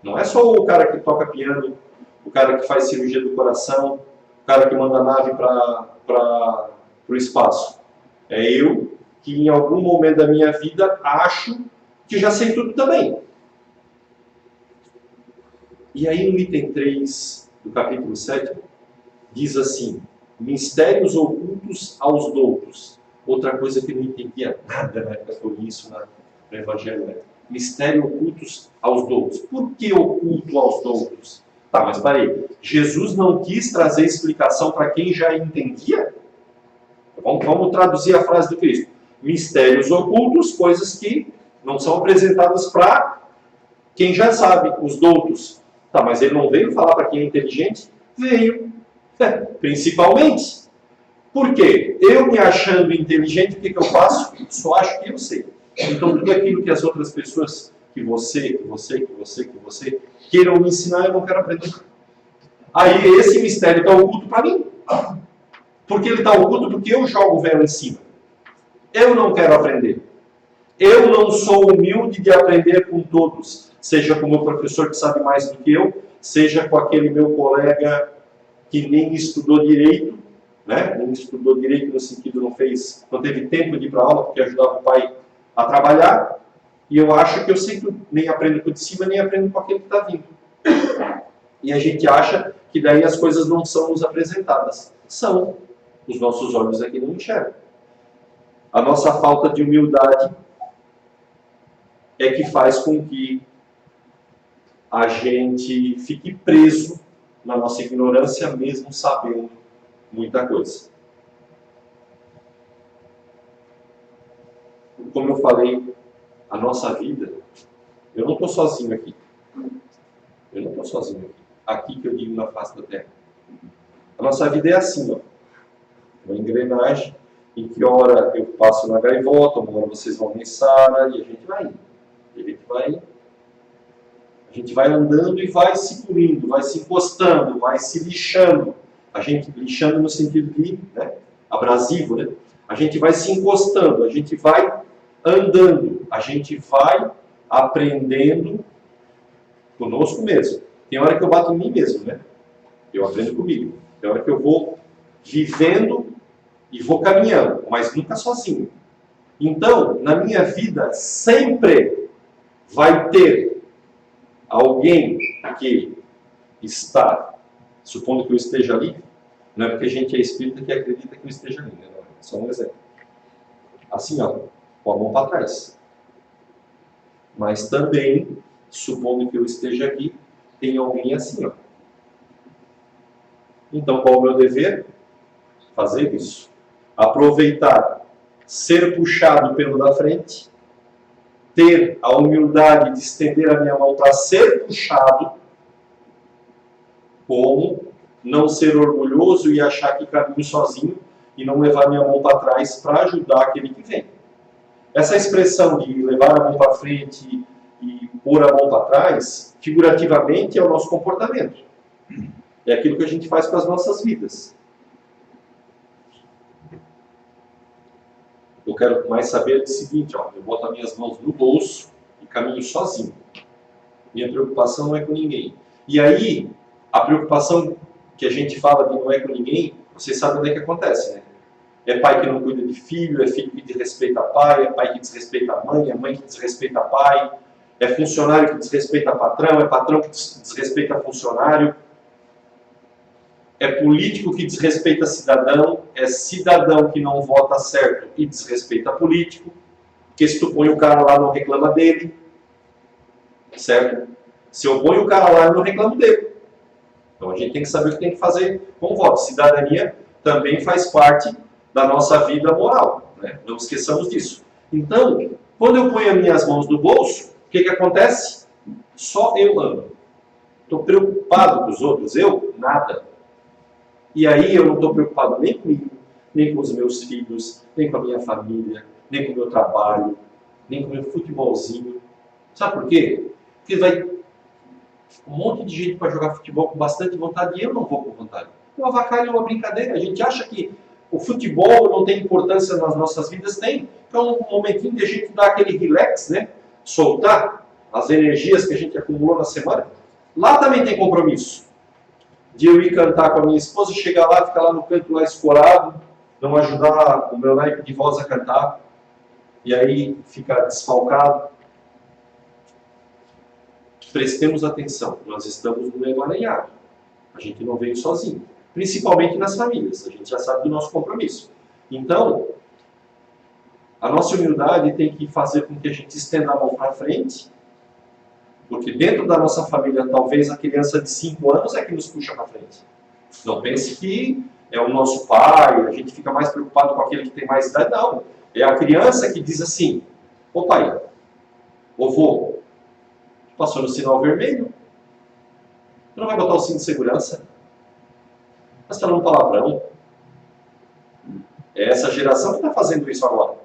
Speaker 3: Não é só o cara que toca piano, o cara que faz cirurgia do coração, o cara que manda a nave para o espaço. É eu que em algum momento da minha vida acho que já sei tudo também. E aí no item 3 do capítulo 7, diz assim: mistérios ocultos aos doutos. Outra coisa que eu não entendia nada na época que eu li isso no Evangelho, né? Mistério ocultos aos doutos. Por que oculto aos doutos? Tá, mas parei. Jesus não quis trazer explicação para quem já entendia? Vamos traduzir a frase do Cristo. Mistérios ocultos, coisas que não são apresentadas para quem já sabe, os doutos. Tá, mas ele não veio falar para quem é inteligente? Veio. Principalmente. Por quê? Eu me achando inteligente, o que eu faço? Só acho que eu sei. Então tudo aquilo que as outras pessoas, que você queiram me ensinar, eu não quero aprender. Aí esse mistério está oculto para mim. Por que ele está oculto? Porque eu jogo o véu em cima. Eu não quero aprender. Eu não sou humilde de aprender com todos. Seja com o meu professor que sabe mais do que eu, seja com aquele meu colega que nem estudou direito, né? Nem estudou direito no sentido, não teve tempo de ir para aula porque ajudava o pai a trabalhar. E eu acho que eu sempre nem aprendo com o de cima, nem aprendo com aquele que está vindo. E a gente acha que daí as coisas não são nos apresentadas. São. Os nossos olhos aqui não enxergam. A nossa falta de humildade é que faz com que a gente fique preso na nossa ignorância, mesmo sabendo muita coisa. Como eu falei, a nossa vida, eu não estou sozinho aqui. Eu não estou sozinho aqui. Aqui que eu digo na face da terra. A nossa vida é assim, ó. Uma engrenagem em que hora eu passo na gaivota, uma hora vocês vão em Sara, e a gente vai indo. A gente vai andando e vai se punindo, vai se encostando, vai se lixando. A gente lixando no sentido de, né, abrasivo, né? A gente vai se encostando, a gente vai andando, a gente vai aprendendo conosco mesmo. Tem hora que eu bato em mim mesmo, né? Eu aprendo comigo. Tem hora que eu vou vivendo e vou caminhando, mas nunca sozinho. Então, na minha vida, sempre vai ter alguém que está, supondo que eu esteja ali, não é porque a gente é espírita que acredita que eu esteja ali, né? Não, é só um exemplo. Assim, ó, com a mão para trás. Mas também, supondo que eu esteja aqui, tem alguém assim, ó. Então, qual é o meu dever? Fazer isso. Aproveitar, ser puxado pelo da frente, ter a humildade de estender a minha mão para ser puxado, como não ser orgulhoso e achar que caminho sozinho e não levar minha mão para trás para ajudar aquele que vem. Essa expressão de levar a mão para frente e pôr a mão para trás, figurativamente, é o nosso comportamento. É aquilo que a gente faz com as nossas vidas. Eu quero mais saber do seguinte, ó, eu boto as minhas mãos no bolso e caminho sozinho. Minha preocupação não é com ninguém. E aí, a preocupação que a gente fala de não é com ninguém, vocês sabem onde é que acontece, né? É pai que não cuida de filho, é filho que desrespeita pai, é pai que desrespeita a mãe, é mãe que desrespeita pai, é funcionário que desrespeita patrão, é patrão que desrespeita funcionário, é político que desrespeita cidadão, é cidadão que não vota certo e desrespeita político, porque se tu põe o cara lá, não reclama dele, certo? Se eu ponho o cara lá, eu não reclamo dele. Então a gente tem que saber o que tem que fazer com o voto. Cidadania também faz parte da nossa vida moral, né? Não esqueçamos disso. Então, quando eu ponho as minhas mãos no bolso, o que acontece? Só eu ando. Estou preocupado com os outros, eu? Nada. E aí eu não estou preocupado nem comigo, nem com os meus filhos, nem com a minha família, nem com o meu trabalho, nem com o meu futebolzinho. Sabe por quê? Porque vai um monte de gente para jogar futebol com bastante vontade e eu não vou com vontade. O avacalho é uma brincadeira. A gente acha que o futebol não tem importância nas nossas vidas. Tem. Então, um momentinho de a gente dar aquele relax, né? Soltar as energias que a gente acumulou na semana. Lá também tem compromisso. De eu ir cantar com a minha esposa, chegar lá, ficar lá no canto lá escorado, não ajudar o meu naipe de voz a cantar, e aí ficar desfalcado. Prestemos atenção, nós estamos no emaranhado. A gente não veio sozinho, principalmente nas famílias, a gente já sabe do nosso compromisso. Então, a nossa humildade tem que fazer com que a gente estenda a mão para frente, porque dentro da nossa família, talvez a criança de 5 anos é que nos puxa para frente. Não pense que é o nosso pai, a gente fica mais preocupado com aquele que tem mais idade. Não, é a criança que diz assim, ô pai, ô vô, passou no sinal vermelho, tu não vai botar o cinto de segurança? Mas falando palavrão. É essa geração que está fazendo isso agora.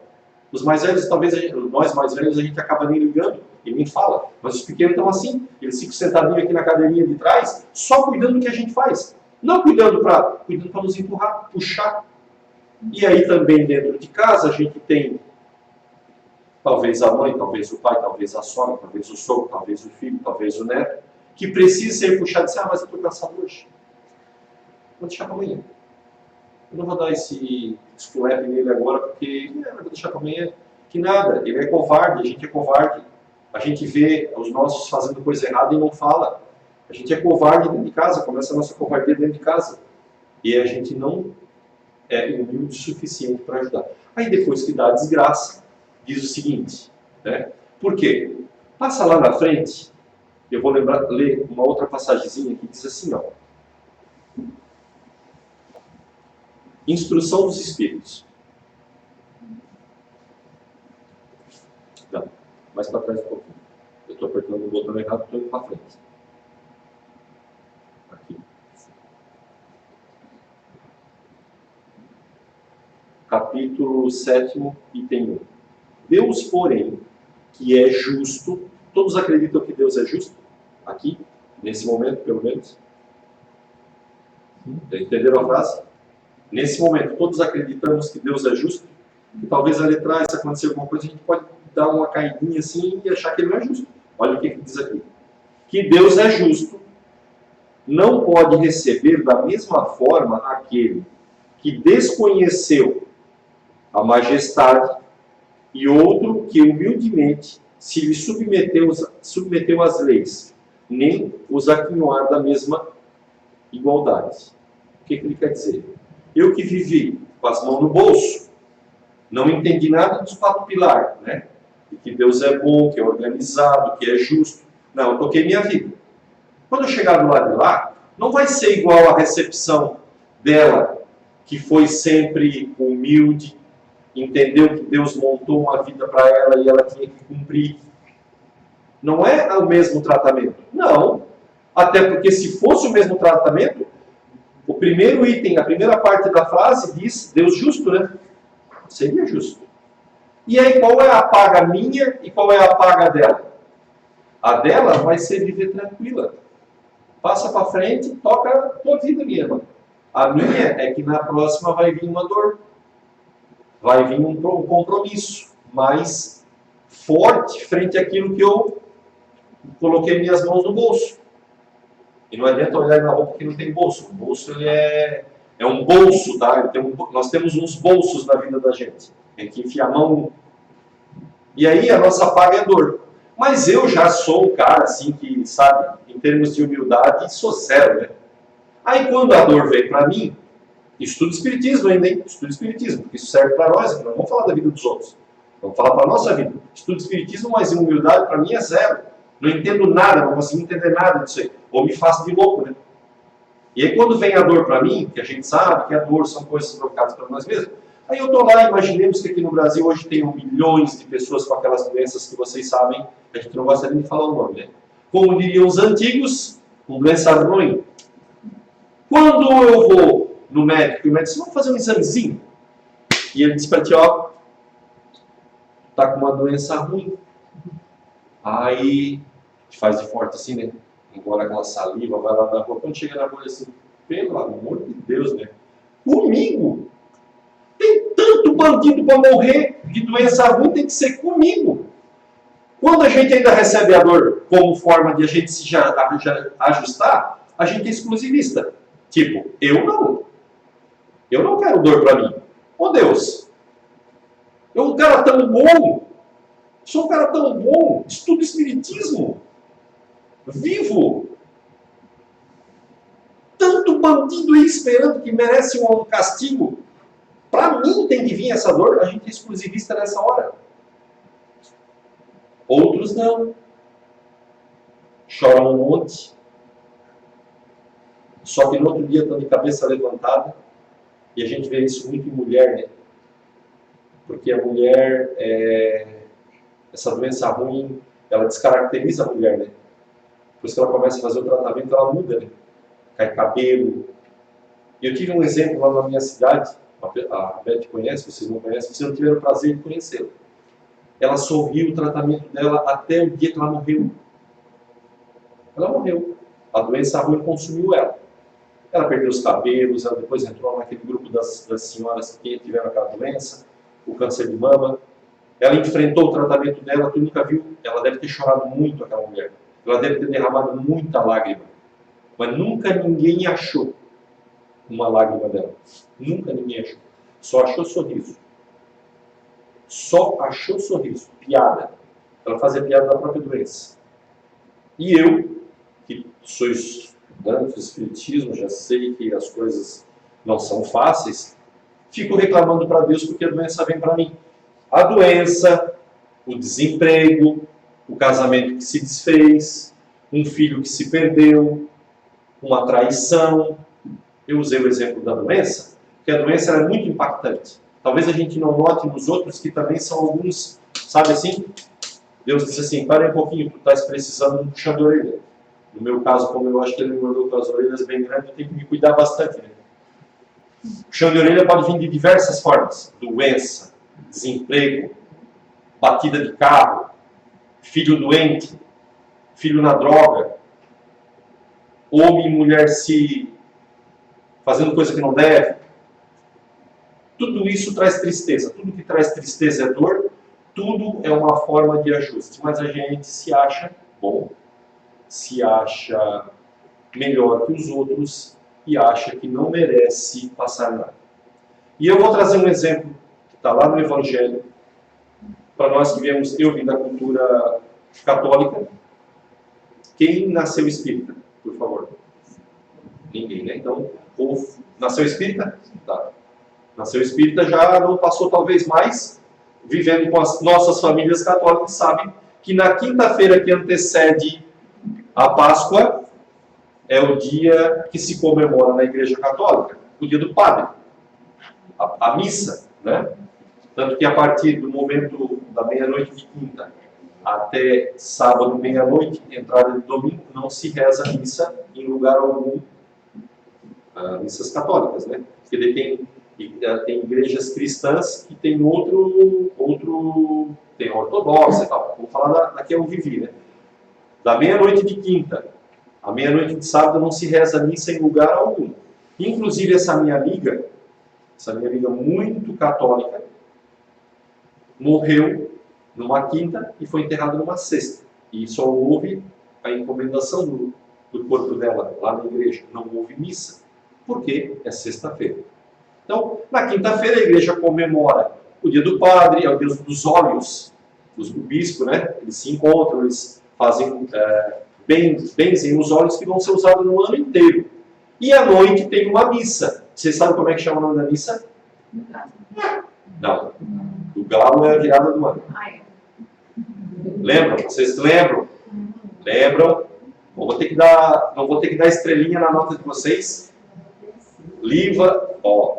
Speaker 3: Os mais velhos, talvez nós mais velhos, a gente acaba nem ligando e nem fala. Mas os pequenos estão assim. Eles ficam sentadinhos aqui na cadeirinha de trás, só cuidando do que a gente faz. Não cuidando para nos empurrar, puxar. E aí também dentro de casa a gente tem talvez a mãe, talvez o pai, talvez a sogra, talvez o sogro, talvez o filho, talvez o neto, que precisa ser puxado e dizer, mas eu estou cansado hoje. Vou deixar para amanhã. Eu não vou dar esse esculep nele agora, porque eu vou deixar para amanhã. Que nada, ele é covarde, a gente é covarde. A gente vê os nossos fazendo coisa errada e não fala. A gente é covarde dentro de casa, começa a nossa covardia dentro de casa. E a gente não é humilde o suficiente para ajudar. Aí depois que dá a desgraça, diz o seguinte, né? Por quê? Passa lá na frente, eu vou ler uma outra passagemzinha que diz assim, ó. Instrução dos Espíritos. Não, mais para trás um pouquinho. Eu estou apertando o botão errado, estou indo para frente. Aqui. Capítulo 7, item 1. Deus, porém, que é justo, todos acreditam que Deus é justo? Aqui, nesse momento, pelo menos. Entenderam a frase? Nesse momento, todos acreditamos que Deus é justo? E talvez ali atrás, se acontecer alguma coisa, a gente pode dar uma caidinha assim e achar que ele não é justo. Olha o que diz aqui. Que Deus é justo, não pode receber da mesma forma aquele que desconheceu a majestade e outro que humildemente se lhe submeteu às leis, nem os aquinhoar da mesma igualdade. O que ele quer dizer? Eu que vivi com as mãos no bolso, não entendi nada dos 4 pilares, né? E que Deus é bom, que é organizado, que é justo. Não, eu toquei minha vida. Quando eu chegar do lado de lá, não vai ser igual a recepção dela, que foi sempre humilde, entendeu que Deus montou uma vida para ela e ela tinha que cumprir. Não é o mesmo tratamento. Não. Até porque se fosse o mesmo tratamento, o primeiro item, a primeira parte da frase diz Deus justo, né? Seria justo. E aí qual é a paga minha e qual é a paga dela? A dela vai ser viver tranquila. Passa para frente, toca a tua vida, minha irmã. A minha é que na próxima vai vir uma dor. Vai vir um compromisso mais forte frente àquilo que eu coloquei minhas mãos no bolso. E não adianta olhar na roupa que não tem bolso. O bolso ele é um bolso, tá? Nós temos uns bolsos na vida da gente. Tem que enfiar a mão. E aí a nossa paga é dor. Mas eu já sou um cara assim que, sabe, em termos de humildade, sou zero, né? Aí quando a dor vem para mim, estudo espiritismo ainda, hein? Estudo espiritismo, porque isso serve para nós, não vamos falar da vida dos outros. Vamos falar para a nossa vida. Estudo espiritismo, mas em humildade para mim é zero. Não entendo nada, não consigo entender nada disso aí. Ou me faço de louco, né? E aí quando vem a dor para mim, que a gente sabe que a dor são coisas provocadas para nós mesmos, aí eu estou lá, imaginemos que aqui no Brasil hoje tem milhões de pessoas com aquelas doenças que vocês sabem, a gente não gosta nem de falar o nome, né? Como diriam os antigos, com doença ruim. Quando eu vou no médico, e o médico diz, vamos fazer um examezinho. E ele diz para ti, ó, tá com uma doença ruim. Aí, te faz de forte assim, né? Embora aquela saliva, vai lá na rua. Quando chega na rua, assim, pelo amor de Deus, né? Comigo! Tem tanto bandido para morrer de doença ruim, tem que ser comigo. Quando a gente ainda recebe a dor como forma de a gente se ajustar, a gente é exclusivista. Tipo, eu não quero dor para mim. Ô Deus, eu um cara tão bom, sou um cara tão bom, estudo espiritismo, vivo. Tanto bandido aí esperando que merece um castigo. Para mim tem que vir essa dor, a gente é exclusivista nessa hora. Outros não. Choram um monte. Só que no outro dia estão de cabeça levantada. E a gente vê isso muito em mulher, né? Porque a mulher, essa doença ruim, ela descaracteriza a mulher, né? Por isso que ela começa a fazer o tratamento, ela muda, né? Cai cabelo. E eu tive um exemplo lá na minha cidade, a Beth conhece, vocês não conhecem, vocês não tiveram o prazer de conhecê-la. Ela sorriu o tratamento dela até o dia que ela morreu. Ela morreu. A doença ruim consumiu ela. Ela perdeu os cabelos, ela depois entrou naquele grupo das senhoras que tiveram aquela doença, o câncer de mama. Ela enfrentou o tratamento dela, tu nunca viu, ela deve ter chorado muito, aquela mulher. Ela deve ter derramado muita lágrima. Mas nunca ninguém achou uma lágrima dela. Nunca ninguém achou. Só achou sorriso. Só achou sorriso. Piada. ela fazia piada da própria doença. E eu, que sou estudante do espiritismo, já sei que as coisas não são fáceis, fico reclamando para Deus porque a doença vem para mim. A doença, o desemprego, o casamento que se desfez, um filho que se perdeu, uma traição. Eu usei o exemplo da doença, porque a doença é muito impactante. Talvez a gente não note nos outros que também são alguns, sabe assim? Deus disse assim, para um pouquinho, tu estás precisando de um puxão de orelha. No meu caso, como eu acho que ele me mandou com as orelhas bem grandes, eu tenho que me cuidar bastante. Né? Puxão de orelha pode vir de diversas formas. Doença, desemprego, batida de carro, filho doente, filho na droga, homem e mulher se fazendo coisa que não deve. Tudo isso traz tristeza. Tudo que traz tristeza é dor. Tudo é uma forma de ajuste. Mas a gente se acha bom, se acha melhor que os outros e acha que não merece passar nada. E eu vou trazer um exemplo que está lá no Evangelho, para nós que viemos, eu vim da cultura católica. Quem nasceu espírita, por favor? Ninguém, né? Então, ou nasceu espírita? Tá. Nasceu espírita, já não passou talvez mais, vivendo com as nossas famílias católicas, sabe que na quinta-feira que antecede a Páscoa é o dia que se comemora na Igreja Católica, o dia do Padre, a missa, né? Tanto que a partir do momento da meia-noite de quinta até sábado, meia-noite, entrada de domingo, não se reza missa em lugar algum, missas católicas, né? Porque tem igrejas cristãs que tem tem ortodoxa e tal. Vamos falar da que eu vivi, né? Da meia-noite de quinta à meia-noite de sábado não se reza missa em lugar algum. Inclusive essa minha amiga muito católica, morreu numa quinta e foi enterrada numa sexta. E só houve a encomendação do corpo dela lá na igreja. Não houve missa. Por quê? É sexta-feira. Então, na quinta-feira a igreja comemora o dia do padre, é o dia dos óleos, o bispo, né? Eles se encontram, eles fazem benzem os óleos que vão ser usados no ano inteiro. E à noite tem uma missa. Vocês sabem como é que chama o nome da missa? Não. O galo é a virada do ano. Lembram? Vocês lembram? Lembram? Não vou ter que dar estrelinha na nota de vocês.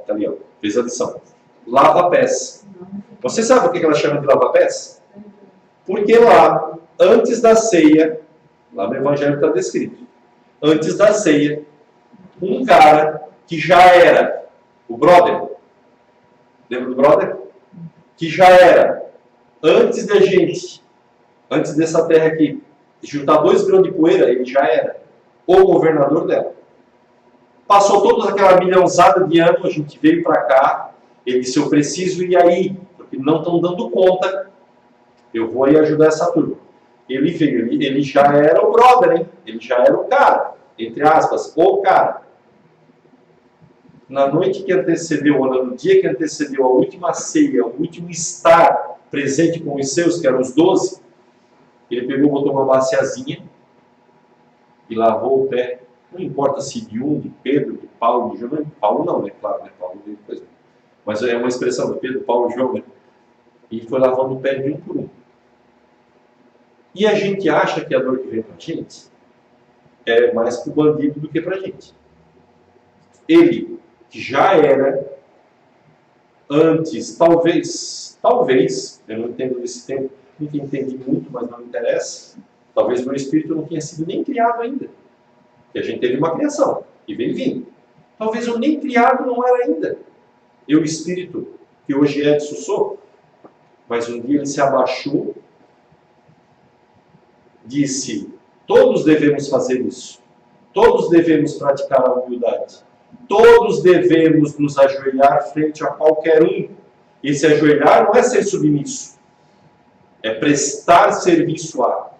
Speaker 3: Tá ali, ó, fez a lição. Lava-pés. Você sabe por que ela chama de lava-pés? Porque lá, antes da ceia, lá no Evangelho está descrito, antes da ceia, um cara que já era o brother, lembra do brother? Que já era, antes dessa terra aqui, juntar 2 grãos de poeira, ele já era o governador dela. Passou toda aquela milhãozada de anos, a gente veio para cá, ele disse, eu preciso ir aí, porque não estão dando conta, eu vou aí ajudar essa turma. Ele veio, ele já era o brother, hein? Ele já era o cara, entre aspas, o cara. Na noite que antecedeu, ou no dia que antecedeu a última ceia, o último estar presente com os seus, que eram os 12, ele pegou, botou uma baciazinha e lavou o pé. Não importa se de Pedro, de Paulo, de João. Paulo não, né? Claro, né? Paulo veio depois. Mas é uma expressão do Pedro, Paulo, João, né? E foi lavando o pé de um por um. E a gente acha que a dor que vem pra gente é mais pro bandido do que pra gente. Ele, que já era antes, talvez, eu não entendo desse tempo, nunca entendi muito, mas não me interessa. Talvez meu espírito não tenha sido nem criado ainda. E a gente teve uma criação, e veio vindo. Talvez eu nem criado não era ainda. Eu, espírito, que hoje é de Sussô, mas um dia ele se abaixou, disse, todos devemos fazer isso. Todos devemos praticar a humildade. Todos devemos nos ajoelhar frente a qualquer um. Esse ajoelhar não é ser submisso. É prestar serviço a.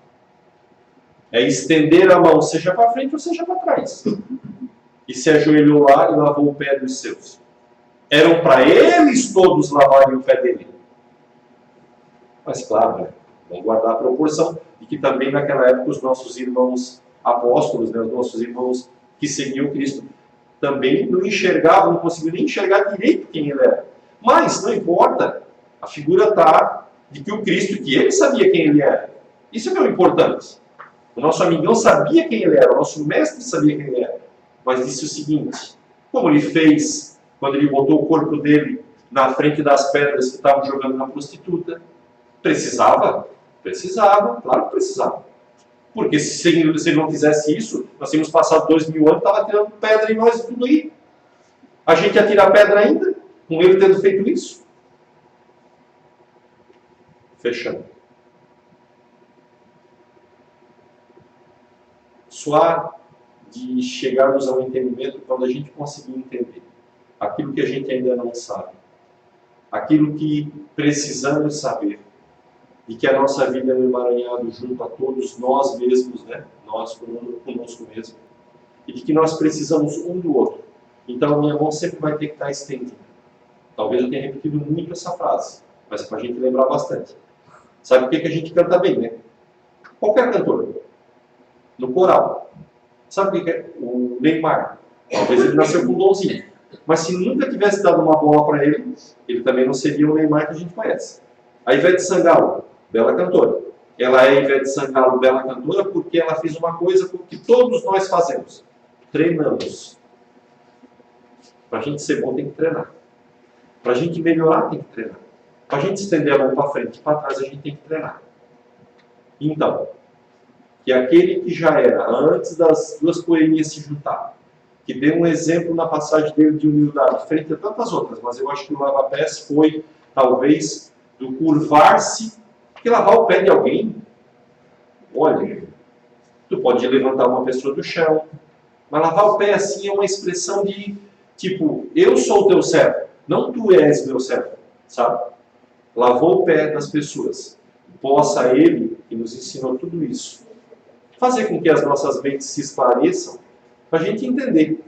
Speaker 3: É estender a mão, seja para frente ou seja para trás. E se ajoelhou lá e lavou o pé dos seus. Eram para eles todos lavarem o pé dele. Mas claro, né? Vamos guardar a proporção de que também naquela época os nossos irmãos apóstolos, né, os nossos irmãos que seguiam Cristo, também não enxergavam, não conseguiam nem enxergar direito quem ele era. Mas não importa, a figura está de que o Cristo, que ele sabia quem ele era. Isso é que é o importante. O nosso amigão sabia quem ele era, o nosso mestre sabia quem ele era. Mas disse o seguinte, como ele fez quando ele botou o corpo dele na frente das pedras que estavam jogando na prostituta? Precisava? Precisava, claro que precisava. Porque se ele não fizesse isso, nós tínhamos passado 2000 anos, estava tirando pedra em nós e tudo aí. A gente ia tirar pedra ainda, com ele tendo feito isso? Fechando. Soar de chegarmos a um entendimento quando a gente conseguir entender aquilo que a gente ainda não sabe, aquilo que precisamos saber, e que a nossa vida é um emaranhado junto a todos nós mesmos, né? Nós conosco mesmo, e de que nós precisamos um do outro. Então a minha mão sempre vai ter que estar estendida. Talvez eu tenha repetido muito essa frase, mas é para a gente lembrar bastante. Sabe por que a gente canta bem, né? Qualquer cantor. No coral. Sabe o que é? O Neymar. Talvez ele nasceu com um donzinho. Mas se nunca tivesse dado uma bola para ele, ele também não seria o Neymar que a gente conhece. A Ivete Sangalo, bela cantora. Ela é Ivete Sangalo, bela cantora, porque ela fez uma coisa que todos nós fazemos. Treinamos. Para a gente ser bom tem que treinar. Para a gente melhorar tem que treinar. Para a gente estender a mão para frente e para trás a gente tem que treinar. Então, que aquele que já era, antes das duas poeminhas se juntar, que deu um exemplo na passagem dele de humildade, frente a tantas outras, mas eu acho que o lava-pés foi, talvez, do curvar-se, porque lavar o pé de alguém, olha, tu pode levantar uma pessoa do chão, mas lavar o pé assim é uma expressão de, tipo, eu sou o teu servo, não tu és meu servo, sabe? Lavou o pé das pessoas. Possa ele, que nos ensinou tudo isso, fazer com que as nossas mentes se esclareçam, para a gente entender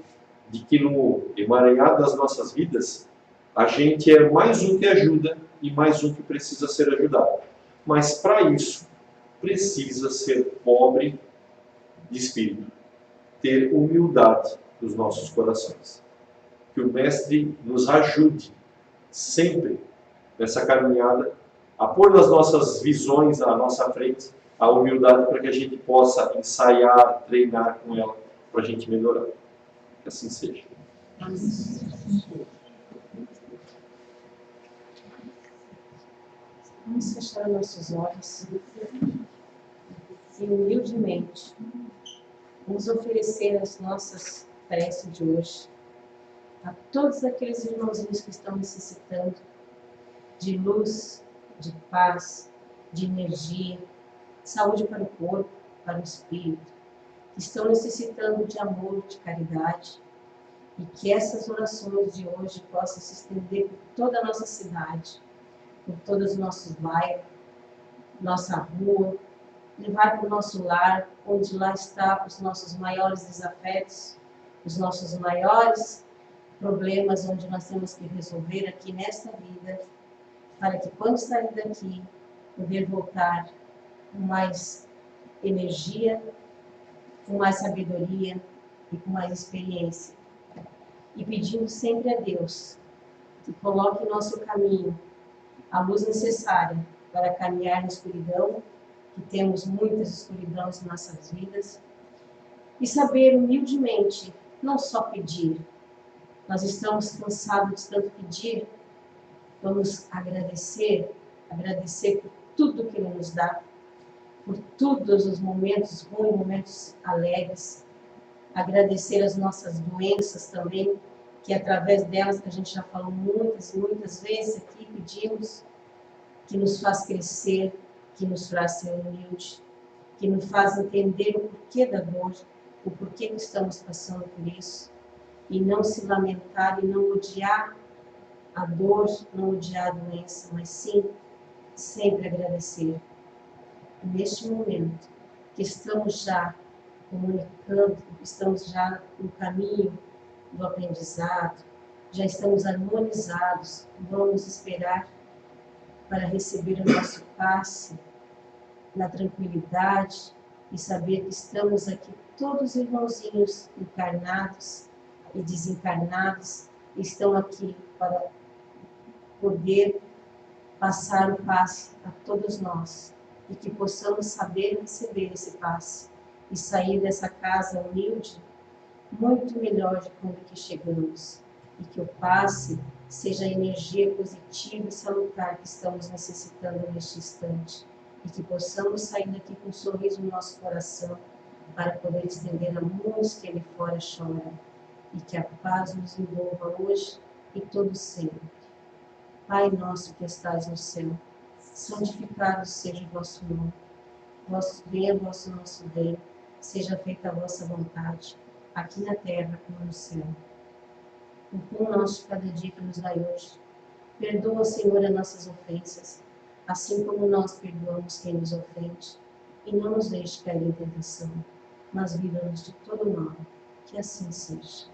Speaker 3: de que no emaranhado das nossas vidas, a gente é mais um que ajuda e mais um que precisa ser ajudado. Mas para isso, precisa ser pobre de espírito, ter humildade nos nossos corações. Que o Mestre nos ajude sempre nessa caminhada a pôr nas nossas visões à nossa frente a humildade para que a gente possa ensaiar, treinar com ela, para a gente melhorar. Que assim seja.
Speaker 2: Vamos fechar nossos olhos e humildemente vamos oferecer as nossas preces de hoje a todos aqueles irmãozinhos que estão necessitando de luz, de paz, de energia, saúde para o corpo, para o espírito, que estão necessitando de amor, de caridade, e que essas orações de hoje possam se estender por toda a nossa cidade, por todos os nossos bairros, nossa rua, levar para o nosso lar, onde lá está os nossos maiores desafetos, os nossos maiores problemas, onde nós temos que resolver aqui nesta vida, para que quando sair daqui, poder voltar com mais energia, com mais sabedoria e com mais experiência. E pedindo sempre a Deus que coloque em nosso caminho a luz necessária para caminhar na escuridão, que temos muitas escuridões em nossas vidas, e saber humildemente, não só pedir. Nós estamos cansados de tanto pedir, vamos agradecer por tudo que Ele nos dá, por todos os momentos ruins, momentos alegres, agradecer as nossas doenças também, que através delas, que a gente já falou muitas e muitas vezes aqui, pedimos, que nos faz crescer, que nos faz ser humilde, que nos faz entender o porquê da dor, o porquê que estamos passando por isso, e não se lamentar e não odiar a dor, não odiar a doença, mas sim sempre agradecer. Neste momento que estamos já comunicando, estamos já no caminho do aprendizado, já estamos harmonizados, vamos esperar para receber o nosso passe na tranquilidade e saber que estamos aqui todos irmãozinhos encarnados e desencarnados, estão aqui para poder passar o passe a todos nós e que possamos saber receber esse passe e sair dessa casa humilde muito melhor de como que chegamos, e que o passe seja a energia positiva e salutar que estamos necessitando neste instante, e que possamos sair daqui com um sorriso no nosso coração para poder estender a muitos que ali fora choram, e que a paz nos envolva hoje e todo sempre. Pai nosso que estás no céu, santificado seja o vosso nome. Venha o vosso nosso reino, seja feita a vossa vontade, aqui na terra como no céu. O pão nosso de cada dia que nos dai hoje. Perdoa, Senhor, as nossas ofensas, assim como nós perdoamos quem nos ofende. E não nos deixe cair em tentação, mas livra-nos de todo mal. Que assim seja.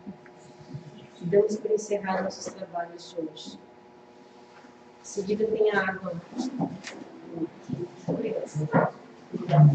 Speaker 2: Damos por encerrar nossos trabalhos de hoje. Em seguida tem a água. Obrigada. Obrigada.